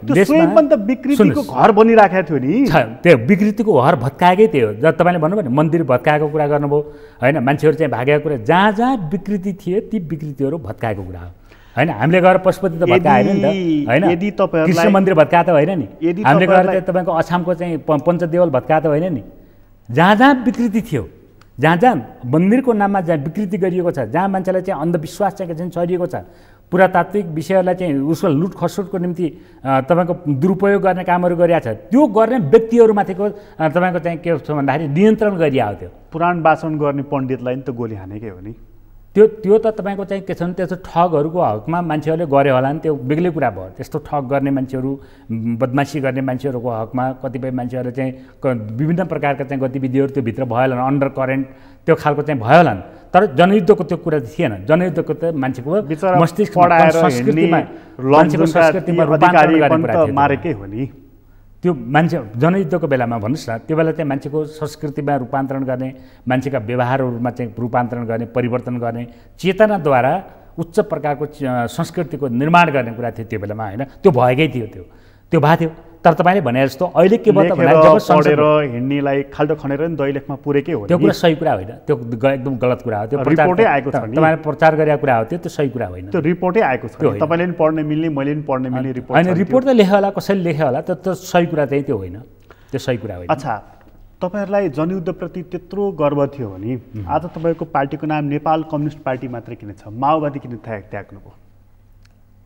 त्यो स्वयं पनि त विकृतिको घर बनिराखेको थियो नि। त्यो विकृतिको घर भत्काएकै थियो। जब तपाईँले भन्नुभयो नि मन्दिर भत्काएको कुरा गर्नुभयो होइन, मान्छेहरू चाहिँ भागेको कुरा, जहाँ जहाँ विकृति थिए ती विकृतिहरू भत्काएको कुरा हो होइन। हामीले गएर पशुपति त भत्काएन नि त होइन, कृष्ण मन्दिर भत्काएको त होइन नि। हामीले गएर चाहिँ तपाईँको अछामको चाहिँ पञ्चदेवल भत्काएको त होइन नि। जहाँ जहाँ विकृति थियो, जहाँ जहाँ मन्दिरको नाममा जहाँ विकृति गरिएको छ, जहाँ मान्छेलाई चाहिँ अन्धविश्वास चाहिँ चाहिँ छरिएको छ, पुरातात्विक विषयहरूलाई चाहिँ उसको लुटखसुटको निम्ति तपाईँको दुरुपयोग गर्ने कामहरू गरिरहेको छ, त्यो गर्ने व्यक्तिहरूमाथिको तपाईँको चाहिँ के छ भन्दाखेरि नियन्त्रण गरिरहेको थियो। पुराण वाचन गर्ने पण्डितलाई नि त गोली हानेकै हो नि। त्यो त तपाईँको चाहिँ के छ भने त्यस्तो ठगहरूको हकमा मान्छेहरूले गरे होला नि, त्यो बेग्लै कुरा भयो। त्यस्तो ठग गर्ने मान्छेहरू, बदमासी गर्ने मान्छेहरूको हकमा कतिपय मान्छेहरू चाहिँ विभिन्न प्रकारका चाहिँ गतिविधिहरू त्यो भित्र भयो होला, अन्डर करेन्ट त्यो खालको चाहिँ भयो होला। तर जनयुद्धको त्यो कुरा थिएन। जनयुद्धको त मान्छेको मस्तिष्क संस्कृतिमा रूपान्तरण गर्ने कुरा मारेकै हो नि। त्यो मान्छे जनयुद्धको बेलामा भन्नुहोस् न, त्यो बेला चाहिँ मान्छेको संस्कृतिमा रूपान्तरण गर्ने, मान्छेका व्यवहारहरूमा चाहिँ रूपान्तरण गर्ने, परिवर्तन गर्ने चेतनाद्वारा उच्च प्रकारको संस्कृतिको निर्माण गर्ने कुरा थियो त्यो बेलामा होइन। त्यो भएकै थियो, त्यो भएको थियो। तर तपाईँले भने जस्तो अहिले के भयो त भने जब पढेर हिँड्नेलाई खाल्डो खनेर नि दैलेखमा पुरेकै हो, त्यो कुरा सही कुरा होइन, त्यो एकदम गलत कुरा हो। त्यो रिपोर्टै आएको छ, तपाईँले प्रचार गरेको कुरा हो, त्यो सही कुरा होइन। त्यो रिपोर्टै आएको छ, तपाईँले पनि पढ्न मिल्ने, मैले पनि पढ्न मिल्ने रिपोर्ट होइन। रिपोर्ट त लेख्यो होला, कसैले लेख्यो होला, त्यो सही कुरा चाहिँ त्यो होइन, त्यो सही कुरा होइन। अच्छा, तपाईँहरूलाई जनयुद्धप्रति त्यत्रो गर्व थियो भने आज तपाईँको पार्टीको नाम नेपाल कम्युनिस्ट पार्टी मात्रै किन छ? माओवादी किन त्याग्नुभयो?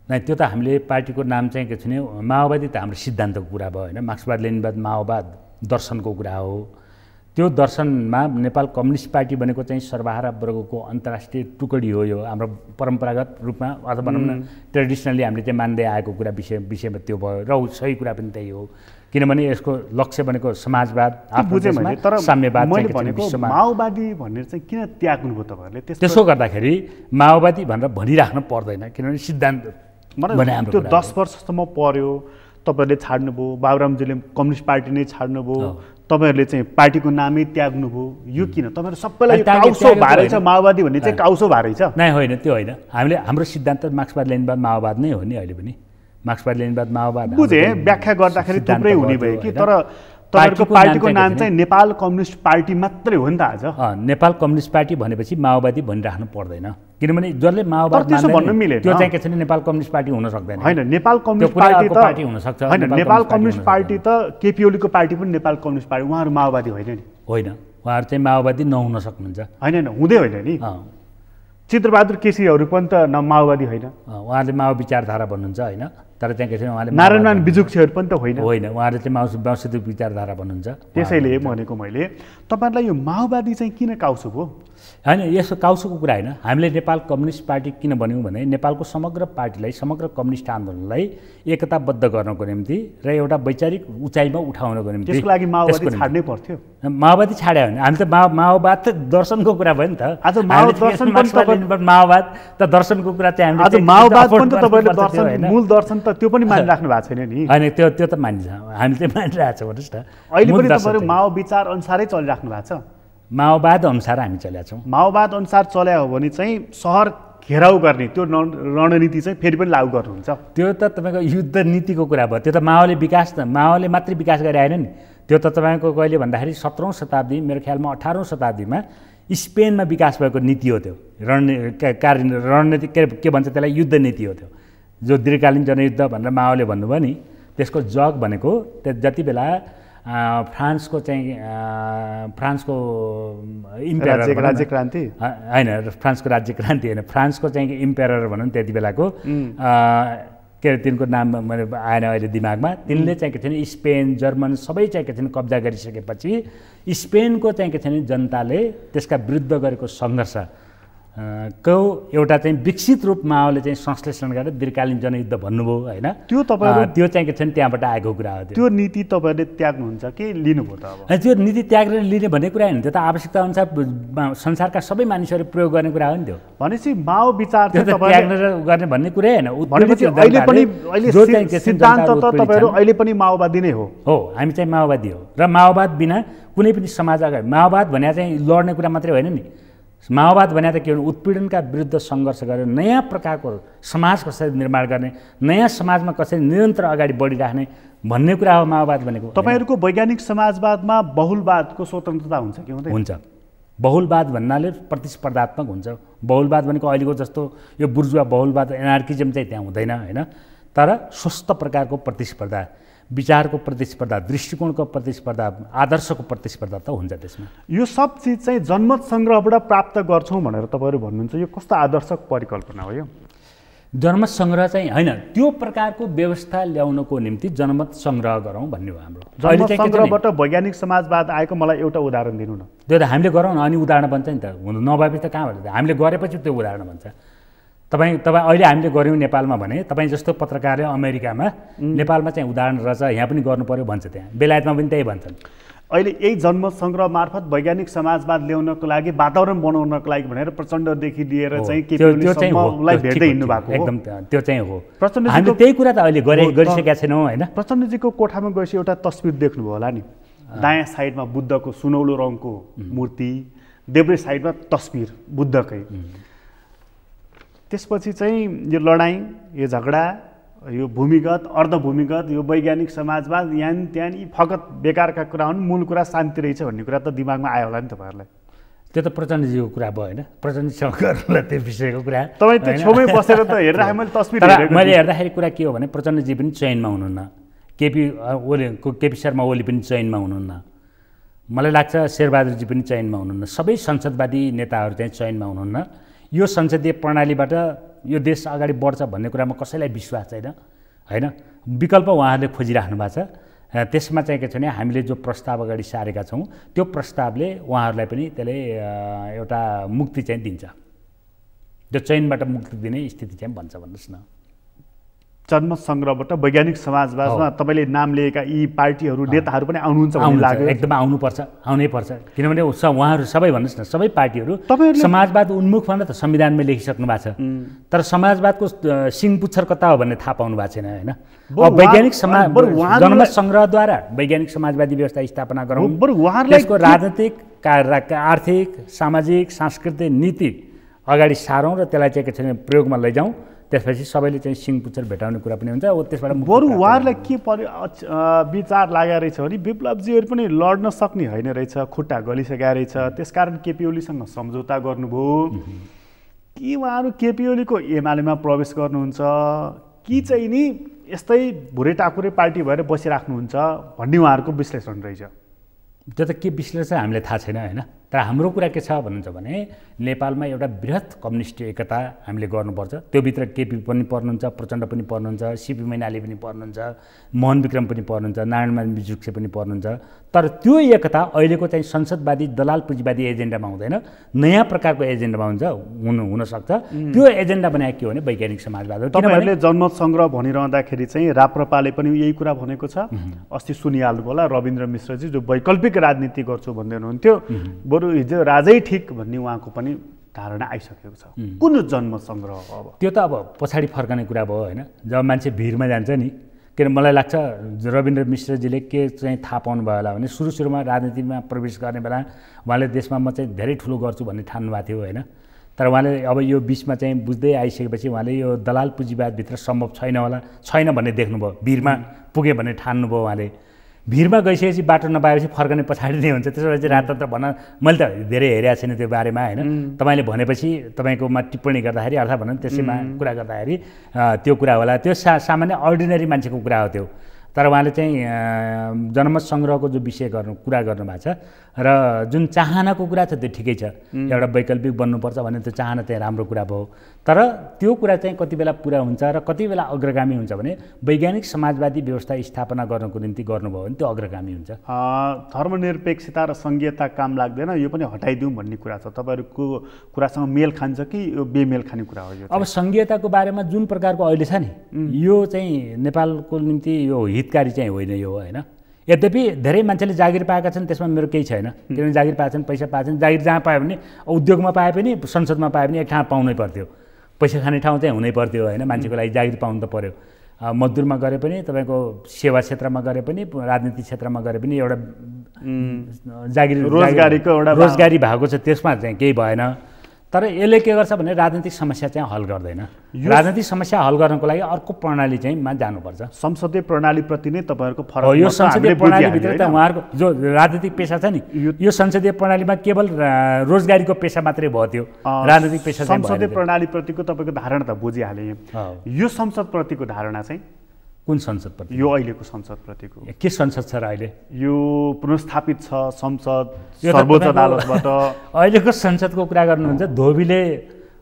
नै, त्यो त हामीले पार्टीको नाम चाहिँ के छ भने माओवादी त हाम्रो सिद्धान्तको कुरा भयो होइन। मार्क्सवाद लेनिनवाद माओवाद दर्शनको कुरा हो। त्यो दर्शनमा नेपाल कम्युनिस्ट पार्टी भनेको चाहिँ सर्वहारा वर्गको अन्तर्राष्ट्रिय टुकडी हो। यो हाम्रो परम्परागत रूपमा अथवा भनौँ न ट्रेडिसनली हामीले चाहिँ मान्दै आएको कुरा विषयमा त्यो भयो र सही कुरा पनि त्यही हो। किनभने यसको लक्ष्य भनेको समाजवाद, साम्यवाद। माओवादी भनेर चाहिँ किन त्याग्नुभयो तपाईँहरूले? त्यसो गर्दाखेरि माओवादी भनेर भनिराख्नु पर्दैन, किनभने सिद्धान्त त्यो 10 वर्षसम्म पर्यो, तपाईँहरूले छाड्नुभयो, बाबुरामजीले कम्युनिस्ट पार्टी नै छाड्नुभयो, तपाईँहरूले चाहिँ पार्टीको नामै त्याग्नुभयो। यो किन? तपाईँहरू सबैलाई काउसो भारै छ, माओवादी भन्ने चाहिँ काउसो भारै छ? नै, होइन, त्यो होइन। हाम्रो सिद्धान्त मार्क्सवाद लेनिनवाद माओवाद नै हो नि अहिले पनि। मार्क्सवाद लेनिनवाद माओवाद बुझेँ, व्याख्या गर्दाखेरि थुप्रै हुने भयो कि, तर तपाईँहरूको पार्टीको नाम चाहिँ नेपाल कम्युनिस्ट पार्टी मात्रै हो नि त आज। नेपाल कम्युनिस्ट पार्टी भनेपछि माओवादी भनिराख्नु पर्दैन, किनभने जसले माओवाद भन्नु मिलेन त्यो चाहिँ के छ भने नेपाल कम्युनिस्ट पार्टी हुन सक्दैन। होइन, नेपाल कम्युनिस्ट पार्टी हुन सक्छ। होइन, नेपाल कम्युनिस्ट पार्टी त केपी ओलीको पार्टी पनि नेपाल कम्युनिस्ट पार्टी, उहाँहरू माओवादी होइन नि? होइन, उहाँहरू चाहिँ माओवादी नहुन सक्नुहुन्छ। होइन, हुँदै होइन नि। चित्रबहादुर केसीहरू पनि त माओवादी होइन, उहाँहरूले माओ विचारधारा भन्नुहुन्छ होइन। तर चाहिँ के छ उहाँले नारायणमान बिजुक्छेहरू पनि त होइन, उहाँहरूले चाहिँ माओवादी विचारधारा भन्नुहुन्छ। त्यसैले भनेको मैले तपाईँहरूलाई यो माओवादी चाहिँ किन काउसो भयो? होइन, यसो काउसोको कुरा होइन। हामीले नेपाल कम्युनिस्ट पार्टी किन भन्यौँ भने नेपालको समग्र पार्टीलाई, समग्र कम्युनिस्ट आन्दोलनलाई एकताबद्ध गर्नको निम्ति र एउटा वैचारिक उचाइमा उठाउनको निम्ति। त्यसको लागि माओवादी छाड्नै पर्थ्यो। माओवादी छाड्यो भने हामी त माओवाद त दर्शनको कुरा भयो नि त। आज माओवाद माओवाद त दर्शनको कुरा चाहिँ आज माओवाद पनि त तपाईँले दर्शन, मूल दर्शन त त्यो पनि मानिराख्नु भएको छैन नि। होइन त्यो त मानिन्छ, हामी चाहिँ मानिरहेको छौँ भन्नुहोस् न। अहिले पनि तपाईँहरू माओ विचार अनुसारै चलिराख्नु भएको छ? माओवाद अनुसार हामी चलेका छौँ। माओवाद अनुसार चल्या हो भने चाहिँ सहर घेराउ गर्ने त्यो रणनीति चाहिँ फेरि पनि लागू गर्नुहुन्छ? त्यो त तपाईँको युद्ध नीतिको कुरा भयो। त्यो त माओले मात्रै विकास गरे आएन नि। त्यो त तपाईँको कहिले भन्दाखेरि 17औं शताब्दी, मेरो ख्यालमा 18औं शताब्दीमा स्पेनमा विकास भएको नीति हो त्यो। रणनीति के भन्छ त्यसलाई, युद्ध नीति हो त्यो, जो दीर्घकालीन जनयुद्ध भनेर माओले भन्नुभयो नि। त्यसको जग भनेको जति बेला फ्रान्सको इम्पेरर राज्य क्रान्ति होइन, फ्रान्सको राज्य क्रान्ति होइन, फ्रान्सको चाहिँ इम्पेरर भनौँ त्यति बेलाको के अरे तिनको नाम मैले आएन अहिले दिमागमा। तिनले चाहिँ के थियो भने स्पेन, जर्मन सबै चाहिँ के थियो भने कब्जा गरिसकेपछि स्पेनको चाहिँ के थियो भने जनताले त्यसका विरुद्ध गरेको सङ्घर्ष को एउटा चाहिँ विकसित रूप माओले चाहिँ संश्लेषण गरेर दीर्घकालीन जनयुद्ध भन्नुभयो होइन। त्यो तपाईहरु त्यो चाहिँ के छ नि त्यहाँबाट आएको कुरा हो। त्यो नीति तपाईहरुले त्याग्नुहुन्छ कि लिनुभयो त? अब त्यो नीति त्यागेर लिने भन्ने कुरा हैन, त्यो त आवश्यकता अनुसार संसारका सबै मानिसहरू प्रयोग गर्ने कुरा हो नि। त्यो भनेपछि माओ विचार चाहिँ त्यागेर गर्ने भन्ने कुरा हैन। भनेपछि अहिले पनि सिद्धान्त त तपाईहरु अहिले पनि माओवादी नै हो? हो, हामी चाहिँ माओवादी हो। र माओवाद बिना कुनै पनि समाज अगाडि, माओवाद भने चाहिँ लड्ने कुरा मात्रै होइन नि। माओवाद भने त के हो, उत्पीडनका विरुद्ध सङ्घर्ष गरेर नयाँ प्रकारको समाज कसरी निर्माण गर्ने, नयाँ समाजमा कसरी निरन्तर अगाडि बढिराख्ने भन्ने कुरा हो माओवाद भनेको। तपाईहरुको वैज्ञानिक समाजवादमा बहुलवादको स्वतन्त्रता हुन्छ कि हुँदैन? हुन्छ। बहुलवाद भन्नाले प्रतिस्पर्धात्मक हुन्छ। बहुलवाद भनेको अहिलेको जस्तो यो बुर्जुवा बहुलवाद एनार्किजम चाहिँ त्यहाँ हुँदैन होइन। तर स्वस्थ प्रकारको प्रतिस्पर्धा, विचारको प्रतिस्पर्धा, दृष्टिकोणको प्रतिस्पर्धा, आदर्शको प्रतिस्पर्धा त हुन्छ त्यसमा। यो सब चिज चाहिँ जनमत सङ्ग्रहबाट प्राप्त गर्छौँ भनेर तपाईँहरू भन्नुहुन्छ, यो कस्तो आदर्शक परिकल्पना हो यो? जनमत सङ्ग्रह चाहिँ होइन, त्यो प्रकारको व्यवस्था ल्याउनको निम्ति जनमत सङ्ग्रह गरौँ भन्ने हो हाम्रो। जनमत सङ्ग्रहबाट वैज्ञानिक समाजवाद आएको मलाई एउटा उदाहरण दिनु न। त्यो त हामीले गरौँ न, अनि उदाहरण बन्छ नि त। नभएपछि त कहाँबाट? हामीले गरेपछि त्यो उदाहरण बन्छ। तपाईँ अहिले हामीले गऱ्यौँ नेपालमा भने तपाईँ जस्तो पत्रकारले अमेरिकामा नेपालमा चाहिँ उदाहरण रहेछ, यहाँ पनि गर्नु पर्यो भन्छ, त्यहाँ बेलायतमा पनि त्यही भन्छन्। अहिले यही जनमत सङ्ग्रह मार्फत वैज्ञानिक समाजवाद ल्याउनको लागि, वातावरण बनाउनको लागि भनेर प्रचण्डदेखि लिएर चाहिँ केपीओलीसम्मलाई भेट्दै हिँड्नु भएको हो। एकदम त्यो चाहिँ हो। हामीले त्यही कुरा त अहिले गरिसकेका छैनौँ होइन। प्रचण्डजीको कोठामा गएपछि एउटा तस्बिर देख्नुभयो होला नि, दायाँ साइडमा बुद्धको सुनौलो रङको मूर्ति, देब्रे साइडमा तस्बिर बुद्धकै। त्यसपछि चाहिँ यो लडाइँ, यो झगडा, यो भूमिगत अर्धभूमिगत, यो वैज्ञानिक समाजवाद, यहाँ त्यहाँ फगत बेकारका कुरा हुन्, मूल कुरा शान्ति रहेछ भन्ने कुरा त दिमागमा आयो होला नि तपाईँहरूलाई? त्यो त प्रचण्डजीको कुरा भयो होइन, प्रचण्डजीसँग गर्नुलाई त्यो विषयको कुरा। तपाईँ त्यो छेउमै बसेर त हेरिरहेको मैले तस्बिर मैले हेर्दाखेरि कुरा के हो भने प्रचण्डजी पनि चयनमा हुनुहुन्न, केपी शर्मा ओली पनि चयनमा हुनुहुन्न, मलाई लाग्छ शेरबहादुरजी पनि चयनमा हुनुहुन्न, सबै संसदवादी नेताहरू चाहिँ चयनमा हुनुहुन्न। यो संसदीय प्रणालीबाट यो देश अगाडि बढ्छ भन्ने कुरामा कसैलाई विश्वास छैन होइन। विकल्प उहाँहरूले खोजिराख्नु भएको छ। त्यसमा चाहिँ के छ भने हामीले जो प्रस्ताव अगाडि सारेका छौँ त्यो प्रस्तावले उहाँहरूलाई पनि त्यसले एउटा मुक्ति चाहिँ दिन्छ, त्यो चयनबाट मुक्ति दिने स्थिति चाहिँ भन्छ भन्नुहोस् न। जनमत सङ्ग्रहबाट वैज्ञानिक समाजवादमा तपाईँले नाम लिएका यी पार्टीहरू नेताहरू पनि आउनुहुन्छ भन्ने लाग्यो? एकदम आउनुपर्छ, आउनै पर्छ। किनभने उहाँहरू सबै भन्नुहोस् न, सबै पार्टीहरू समाजवाद उन्मुख भनेर त संविधानमै लेखिसक्नु भएको छ, तर समाजवादको सिङपुच्छर कता हो भन्ने थाहा पाउनु भएको छैन होइन। वैज्ञानिक जनमत सङ्ग्रहद्वारा वैज्ञानिक समाजवादी व्यवस्था स्थापना गरौँ, त्यसको राजनीतिक, आर्थिक, सामाजिक, सांस्कृतिक नीति अगाडि सारौँ र त्यसलाई चाहिँ के छ भने प्रयोगमा लैजाउँ। त्यसपछि सबैले चाहिँ सिङपुच्छर भेटाउने कुरा पनि हुन्छ। त्यसबाट बरु उहाँहरूलाई के विचार लागेको रहेछ भने विप्लवजीहरू पनि लड्न सक्ने होइन रहेछ, खुट्टा गलिसकेका रहेछ, त्यसकारण केपी ओलीसँग सम्झौता गर्नुभयो कि उहाँहरू केपी ओलीको एमालेमा प्रवेश गर्नुहुन्छ कि चाहिँ नि यस्तै भुरे टाकुरे पार्टी भएर बसिराख्नुहुन्छ भन्ने उहाँहरूको विश्लेषण रहेछ। त्यो त के विश्लेषण हामीलाई थाहा छैन होइन। तर हाम्रो कुरा के छ भन्नुहुन्छ भने नेपालमा एउटा बृहत कम्युनिस्ट एकता हामीले गर्नुपर्छ। त्योभित्र केपी पनि पर्नुहुन्छ, प्रचण्ड पनि पर्नुहुन्छ, सिपी मैनाली पनि पर्नुहुन्छ, मोहन विक्रम पनि पर्नुहुन्छ, नारायणमान विजुक्से पनि पर्नुहुन्छ। तर त्यो एकता अहिलेको चाहिँ संसदवादी दलाल पुँजीवादी एजेन्डामा हुँदैन, नयाँ प्रकारको एजेन्डामा हुनसक्छ। त्यो एजेन्डा बनाएको के हो भने वैज्ञानिक समाजवाद हो। तपाईँहरूले जनमत सङ्ग्रह भनिरहँदाखेरि चाहिँ राप्रपाले पनि यही कुरा भनेको छ। अस्ति सुनिहाल्नु होला रविन्द्र मिश्रजी जो वैकल्पिक राजनीति गर्छु भन्दै हुनुहुन्थ्यो, बरु हिजो राजै ठिक भन्ने उहाँको पनि धारणा आइसकेको छ। कुन जन्म सङ्ग्रह हो अब? त्यो त अब पछाडि फर्कने कुरा भयो होइन। जब मान्छे भिडमा जान्छ नि, किन मलाई लाग्छ रविन्द्र मिश्रजीले के चाहिँ थाहा पाउनुभयो होला भने सुरुमा राजनीतिमा प्रवेश गर्ने बेला उहाँले देशमा म चाहिँ धेरै ठुलो गर्छु भन्ने ठान्नु भएको थियो होइन। तर उहाँले अब यो बिचमा चाहिँ बुझ्दै आइसकेपछि उहाँले यो दलाल पुँजीवादभित्र सम्भव छैन भन्ने देख्नुभयो। भिडमा पुगे भन्ने ठान्नुभयो उहाँले। भिडमा गइसकेपछि बाटो नपाएपछि फर्कने पछाडि नै हुन्छ। त्यसो भए चाहिँ राजतन्त्र भन्न मैले त धेरै हेरेको छैन त्यो बारेमा होइन। तपाईँले भनेपछि तपाईँकोमा टिप्पणी गर्दाखेरि अर्थात् भनौँ त्यसैमा कुरा गर्दाखेरि त्यो कुरा होला। त्यो सामान्य अर्डिनरी मान्छेको कुरा हो त्यो। तर उहाँले चाहिँ जनमत सङ्ग्रहको जो विषय कुरा गर्नुभएको छ र जुन चाहनाको कुरा छ त्यो ठिकै छ। एउटा वैकल्पिक बन्नुपर्छ भन्ने त्यो चाहना चाहिँ राम्रो कुरा भयो। तर त्यो कुरा चाहिँ कति बेला पुरा हुन्छ र कति बेला अग्रगामी हुन्छ भने वैज्ञानिक समाजवादी व्यवस्था स्थापना गर्नको निम्ति गर्नुभयो भने त्यो अग्रगामी हुन्छ। धर्मनिरपेक्षता र सङ्घीयता काम लाग्दैन, यो पनि हटाइदिउँ भन्ने कुरा छ। तपाईँहरूको कुरासँग मेल खान्छ कि यो बेमेल खाने कुरा हो? यो अब सङ्घीयताको बारेमा जुन प्रकारको अहिले छ नि, यो चाहिँ नेपालको निम्ति यो हितकारी चाहिँ होइन यो होइन। यद्यपि धेरै मान्छेले जागिर पाएका छन्, त्यसमा मेरो केही छैन। किनभने जागिर पाएछन्, पैसा पाएछन्। जागिर जहाँ पायो भने उद्योगमा पाए पनि संसदमा पाए पनि एक ठाउँ पाउनै पर्थ्यो। पैसा खाने ठाउँ चाहिँ हुनै पर्थ्यो होइन। मान्छेको लागि जागिर पाउनु त पऱ्यो। मजदुरमा गरे पनि, तपाईँको सेवा क्षेत्रमा गरे पनि, राजनीतिक क्षेत्रमा गरे पनि एउटा जागिर रोजगारी भएको छ, त्यसमा चाहिँ केही भएन। तर यसले के गर्छ भने राजनीतिक समस्या चाहिँ हल गर्दैन। राजनीतिक समस्या हल गर्नको लागि अर्को प्रणाली चाहिँ जानुपर्छ। संसदीय प्रणालीप्रति नै तपाईँहरूको फरक हो। यो संसदीय प्रणालीभित्र त उहाँहरूको जो राजनीतिक पेसा छ नि, यो संसदीय प्रणालीमा केवल रोजगारीको पेसा मात्रै भयो। त्यो राजनीतिक पेसा संसदीय प्रणालीप्रतिको तपाईँको धारणा त बुझिहालेँ। यो संसदप्रतिको धारणा चाहिँ कुन संसदप्रति? यो अहिलेको संसदप्रतिको। के संसद छ र अहिले? यो पुनर्स्थापित छ संसद सर्वोच्च अदालतबाट। अहिलेको संसदको कुरा गर्नुहुन्छ, धोबीले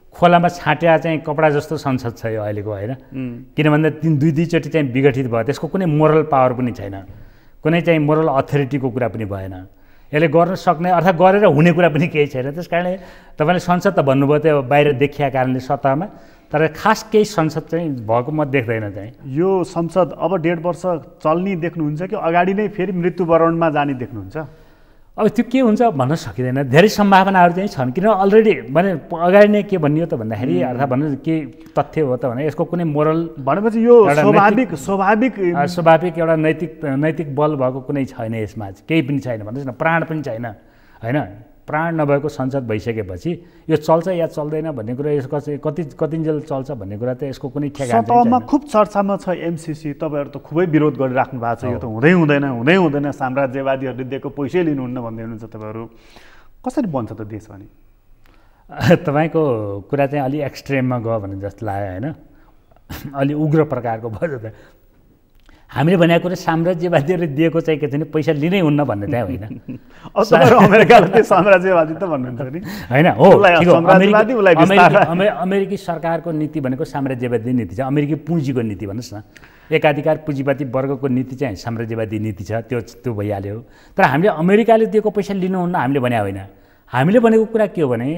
खोलामा छाट्या चाहिँ कपडा जस्तो संसद छ यो अहिलेको होइन। किन भन्दा दुईचोटि चाहिँ विघटित भयो। त्यसको कुनै मोरल पावर पनि छैन, कुनै चाहिँ मोरल अथोरिटीको कुरा पनि भएन। यसले गर्न सक्ने अर्थात् गरेर हुने कुरा पनि केही छैन। त्यस कारणले तपाईँले संसद त भन्नुभयो त्यो बाहिर देखिया कारणले सतहमा, तर खास केही संसद चाहिँ भएको म देख्दैन। चाहिँ यो संसद अब 1.5 वर्ष चल्ने देख्नुहुन्छ कि अगाडि नै फेरि मृत्युवरणमा जाने देख्नुहुन्छ? अब त्यो के हुन्छ भन्न सकिँदैन। धेरै सम्भावनाहरू चाहिँ छन्। किन अलरेडी भने अगाडि नै के भनियो त भन्दाखेरि अर्थात् भन्नु के तथ्य हो त भने यसको कुनै मोरल भनेपछि यो स्वाभाविक एउटा नैतिक बल भएको कुनै छैन यसमा। केही पनि छैन भन्नुहोस् न। प्राण पनि छैन होइन। प्राण नभएको संसद भइसकेपछि यो चल्छ या चल्दैन भन्ने कुरा, यसको कतिन्जेल चल्छ भन्ने कुरा त यसको कुनै ठेगान छैन। सतहमा खुब चर्चामा छ एमसीसी। तपाईँहरू त खुबै विरोध गरिराख्नु भएको छ। यो त हुँदैन, साम्राज्यवादीहरूले दिएको पैसै लिनुहुन्न भन्दै हुनुहुन्छ तपाईँहरू। कसरी बन्छ त देश भने? तपाईँको कुरा चाहिँ अलि एक्सट्रिममा गयो भने जस्तो लाग्यो होइन। अलि उग्र प्रकारको भयो त। हामीले भनेको कुरा साम्राज्यवादीहरूले दिएको चाहिँ के छैन, पैसा लिनै हुन्न भन्ने चाहिँ होइन। अमेरिकाले साम्राज्यवादी त भन्नुहुन्छ नि होइन? हो, अमेरिकी सरकारको नीति भनेको साम्राज्यवादी नीति छ। अमेरिकी पुँजीको नीति भन्नुहोस् न। एकाधिकार पुँजीवादी वर्गको नीति चाहिँ साम्राज्यवादी नीति छ। त्यो भइहाल्यो। तर हामीले अमेरिकाले दिएको पैसा लिनुहुन्न हामीले भने होइन। हामीले भनेको कुरा के हो भने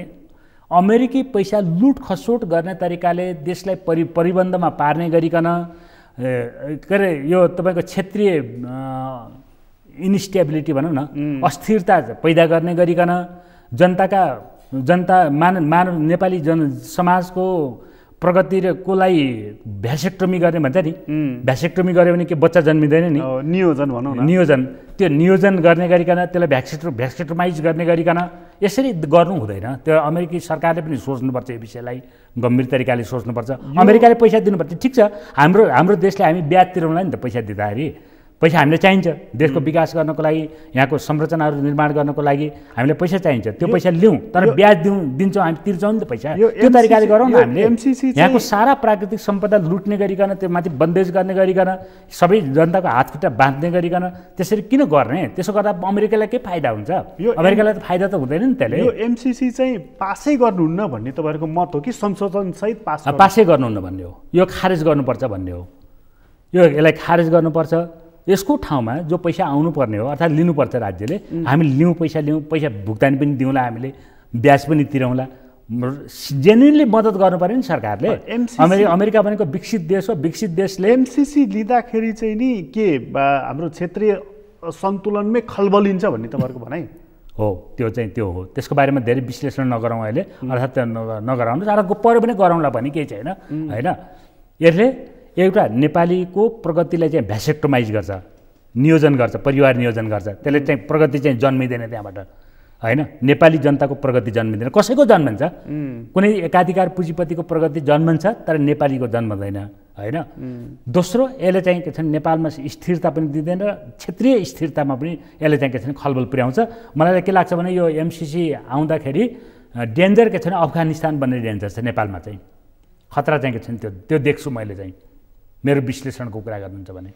अमेरिकी पैसा लुट खसोट गर्ने तरिकाले देशलाई परिबन्धमा पार्ने गरिकन के अरे यो तपाईँको क्षेत्रीय इन्स्टेबिलिटी भनौँ न, अस्थिरता पैदा गर्ने गरिकन जनता मानव नेपाली समाजको प्रगति र कोलाई भ्यासेक्टोमी गर्ने भन्छ नि। भ्यासेक्टोमी गऱ्यो भने के बच्चा जन्मिँदैन नि? नियोजन भनौँ न। त्यो नियोजन गर्ने गरिकन त्यसलाई भ्यासेक्टोमाइज गर्ने गरिकन यसरी गर्नु हुँदैन। त्यो अमेरिकी सरकारले पनि सोच्नुपर्छ यो विषयलाई, गम्भीर तरिकाले सोच्नुपर्छ। अमेरिकाले पैसा दिनुपर्छ, ठिक छ। हाम्रो देशले हामी ब्याज तिराउला नि त पैसा दिँदाखेरि। पैसा हामीलाई चाहिन्छ देशको विकास गर्नको लागि, यहाँको संरचनाहरू निर्माण गर्नको लागि हामीलाई पैसा चाहिन्छ। त्यो पैसा लिउँ, तर ब्याज दिन्छौँ, हामी तिर्छौँ नि त पैसा। त्यो तरिकाले गरौँ न हामीले। यहाँको सारा प्राकृतिक सम्पदा लुट्ने गरिकन, त्यो माथि बन्देज गर्ने गरिकन, सबै जनताको हातखुट्टा बाँध्ने गरिकन त्यसरी किन गर्ने? त्यसो गर्दा अमेरिकालाई के फाइदा हुन्छ? अमेरिकालाई त फाइदा त हुँदैन नि त्यसले। यो एमसीसी चाहिँ पासै गर्नुहुन्न भन्ने तपाईँहरूको मत हो कि संशोधनसहित पासै गर्नुहुन्न भन्ने हो? यो खारेज गर्नुपर्छ भन्ने हो। यसलाई खारेज गर्नुपर्छ। यसको ठाउँमा जो पैसा आउनुपर्ने हो अर्थात् लिनुपर्छ राज्यले, हामी पैसा भुक्तानी पनि दिउँला, हामीले ब्याज पनि तिरौँला। जेन्युनली मद्दत गर्नु पर्यो नि सरकारले। अमेरिका भनेको विकसित देश हो। विकसित देशले एमसीसी लिँदाखेरि चाहिँ नि के हाम्रो क्षेत्रीय सन्तुलनमै खलबलिन्छ भन्ने तपाईँहरूको भनाइ? हो त्यो चाहिँ त्यो हो। त्यसको बारेमा धेरै विश्लेषण नगरौँ अहिले, अर्थात् त्यो नगराउनु र पऱ्यो पनि गरौँला पनि केही छैन होइन। यसले एउटा नेपालीको प्रगतिलाई चाहिँ भ्यासेक्टोमाइज गर्छ, नियोजन गर्छ, परिवार नियोजन गर्छ। त्यसले चाहिँ प्रगति चाहिँ जन्मिँदैन त्यहाँबाट होइन। नेपाली जनताको प्रगति जन्मिँदैन, कसैको जन्मन्छ, कुनै एकाधिकार पुँजीपतिको प्रगति जन्मन्छ तर नेपालीको जन्मदैन होइन। दोस्रो, यसले चाहिँ के छ नेपालमा स्थिरता पनि दिँदैन र क्षेत्रीय स्थिरतामा पनि यसले चाहिँ के छ खलबल पुर्याउँछ। मलाई के लाग्छ भने यो एमसिसी आउँदाखेरि डेन्जर के छ भने अफगानिस्तान बन्ने डेन्जर छ नेपालमा चाहिँ, खतरा चाहिँ के छ त्यो देख्छु मैले चाहिँ, मेरो विश्लेषणको कुरा गर्नुहुन्छ भने।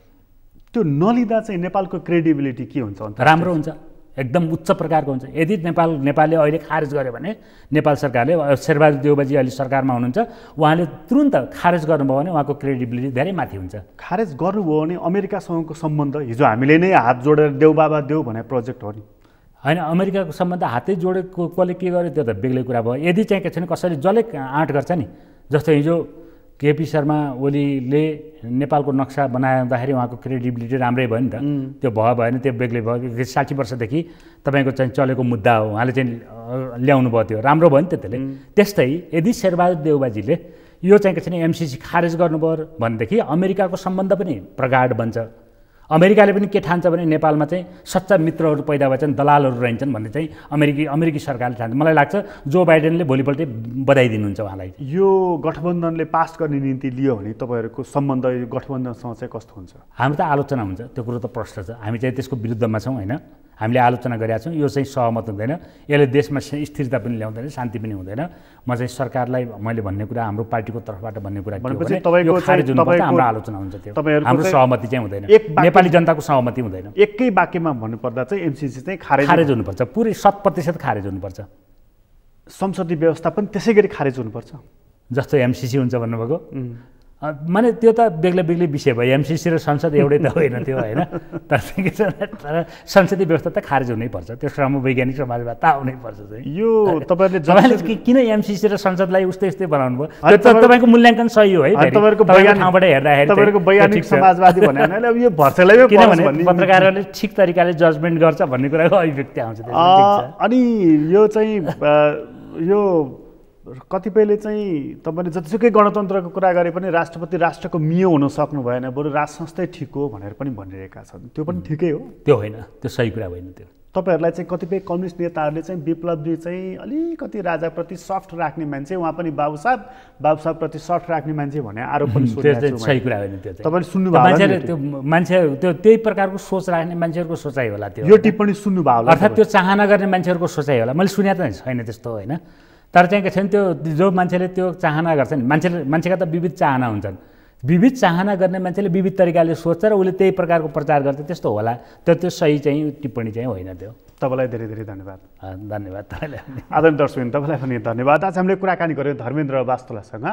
त्यो नलिँदा चाहिँ नेपालको क्रेडिबिलिटी के हुन्छ? राम्रो हुन्छ, एकदम उच्च प्रकारको हुन्छ। यदि नेपालले अहिले खारेज गर्यो भने, नेपाल सरकारले, शेरबहादुर देउबाजी अहिले सरकारमा हुनुहुन्छ, उहाँले तुरुन्त खारेज गर्नुभयो भने उहाँको क्रेडिबिलिटी धेरै माथि हुन्छ। खारेज गर्नुभयो भने अमेरिकासँगको सम्बन्ध, हिजो हामीले नै हात जोडेर देऊ बाबा देऊ भने प्रोजेक्ट हो नि होइन। अमेरिकाको सम्बन्ध हातै जोडेको कसले के गर्यो त्यो त बेग्लै कुरा भयो। यदि चाहिँ के छ भने कसैले जसले आँट गर्छ नि, जस्तो हिजो केपी शर्मा ओलीले नेपालको नक्सा बनाउँदाखेरि उहाँको क्रेडिबिलिटी राम्रै भयो नि त। त्यो भयो भएन त्यो बेग्लै भयो। 60 वर्षदेखि तपाईँको चाहिँ चलेको मुद्दा हो, उहाँले चाहिँ ल्याउनु भयो, त्यो राम्रो भयो नि त त्यसले। त्यस्तै यदि शेरबहादुर देउबाजीले यो चाहिँ के छ भने एमसिसी खारेज गर्नुभयो भनेदेखि अमेरिकाको सम्बन्ध पनि प्रगाढ बन्छ। अमेरिकाले पनि के ठान्छ भने नेपालमा चाहिँ सच्चा मित्रहरू पैदा भएछन्, दलालहरू रहन्छन् भन्ने चाहिँ अमेरिकी सरकारले ठान्छ। मलाई लाग्छ जो बाइडेनले भोलिपल्टै बधाई दिनुहुन्छ उहाँलाई। यो गठबन्धनले पास गर्ने नीति लियो भने तपाईँहरूको सम्बन्ध यो गठबन्धनसँग चाहिँ कस्तो हुन्छ? हाम्रो त आलोचना हुन्छ, त्यो कुरो त प्रश्न छ। हामी चाहिँ त्यसको विरुद्धमा छौँ होइन, हामीले आलोचना गरेका छौँ। यो चाहिँ सहमत हुँदैन, यसले देशमा स्थिरता पनि ल्याउँदैन, शान्ति पनि हुँदैन। म चाहिँ सरकारलाई मैले भन्ने कुरा, हाम्रो पार्टीको तर्फबाट भन्ने कुरा खारेज हुनुपर्छ, हाम्रो आलोचना हुन्छ, त्यो हाम्रो सहमति चाहिँ हुँदैन, नेपाली जनताको सहमति हुँदैन। एकै वाक्यमा भन्नुपर्दा चाहिँ एमसिसी चाहिँ खारेज हुनुपर्छ, पुरै 100% खारेज हुनुपर्छ। संसदीय व्यवस्था पनि त्यसै गरी खारेज हुनुपर्छ जस्तो एमसिसी हुन्छ भन्नुभएको। माने त्यो त बेग्लै विषय भयो, एमसिसी र संसद एउटै त होइन त्यो होइन। तर संसदीय व्यवस्था त खारेज हुनैपर्छ, त्यो वैज्ञानिक समाजवाद त आउनैपर्छ चाहिँ। यो तपाईँले किन एमसिसी र संसदलाई उस्तै बनाउनु भयो? त्यो त तपाईँको मूल्याङ्कन सही हो है, तपाईँको ठाउँबाट हेर्दाखेरि तपाईँको वैज्ञानिक समाजवादी भने अब यो भर्सेलैमै किनभने पत्रकारहरूले ठिक तरिकाले जजमेन्ट गर्छ भन्ने कुराको अभिव्यक्ति आउँछ। अनि यो चाहिँ यो कतिपयले चाहिँ तपाईँले जतिसुकै गणतन्त्रको कुरा गरे पनि राष्ट्रपति राष्ट्रको मियो हुन सक्नु भएन, बरु राज संस्थै ठिक हो भनेर पनि भनिरहेका छन्। त्यो पनि ठिकै हो? त्यो होइन, त्यो सही कुरा होइन। त्यो तपाईँहरूलाई चाहिँ कतिपय कम्युनिस्ट नेताहरूले चाहिँ विप्लवजी चाहिँ अलिकति राजाप्रति सफ्ट राख्ने मान्छे, उहाँ पनि बाबुसाहबप्रति सफ्ट राख्ने मान्छे भन्ने आरोप पनि सुनिरहेको छु। सही कुरा होइन त्यो चाहिँ। तपाईँले सुन्नुभयो? त्यो मान्छेहरू त्यो त्यही प्रकारको सोच राख्ने मान्छेहरूको सोचाइ होला त्यो। यो टिप्पणी सुन्नुभयो होला? अर्थात् त्यो चाहना गर्ने मान्छेहरूको सोचाइ होला, मैले सुने त छैन त्यस्तो होइन। तर चाहिँ के छ भने त्यो जो मान्छेले त्यो चाहना गर्छ नि, मान्छेका त विविध चाहना हुन्छन्, विविध चाहना गर्ने मान्छेले विविध तरिकाले सोच्छ र उसले त्यही प्रकारको प्रचार गर्छ, त्यस्तो होला। त्यो सही चाहिँ टिप्पणी चाहिँ होइन त्यो। तपाईँलाई धेरै धेरै धन्यवाद। धन्यवाद तपाईँलाई। आदरणीय दर्शकबिन तपाईँलाई पनि धन्यवाद। आज हामीले कुराकानी गऱ्यौँ धर्मेन्द्र वास्तुलासँग।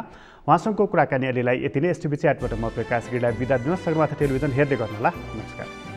उहाँसँगको कुराकानी अहिलेलाई यति नै। एसटिभी च्याटबाट म प्रकाश गिरीलाई बिदा दिनुहोस्। सगरमाथा टेलिभिजन हेर्दै गर्नुहोला। नमस्कार।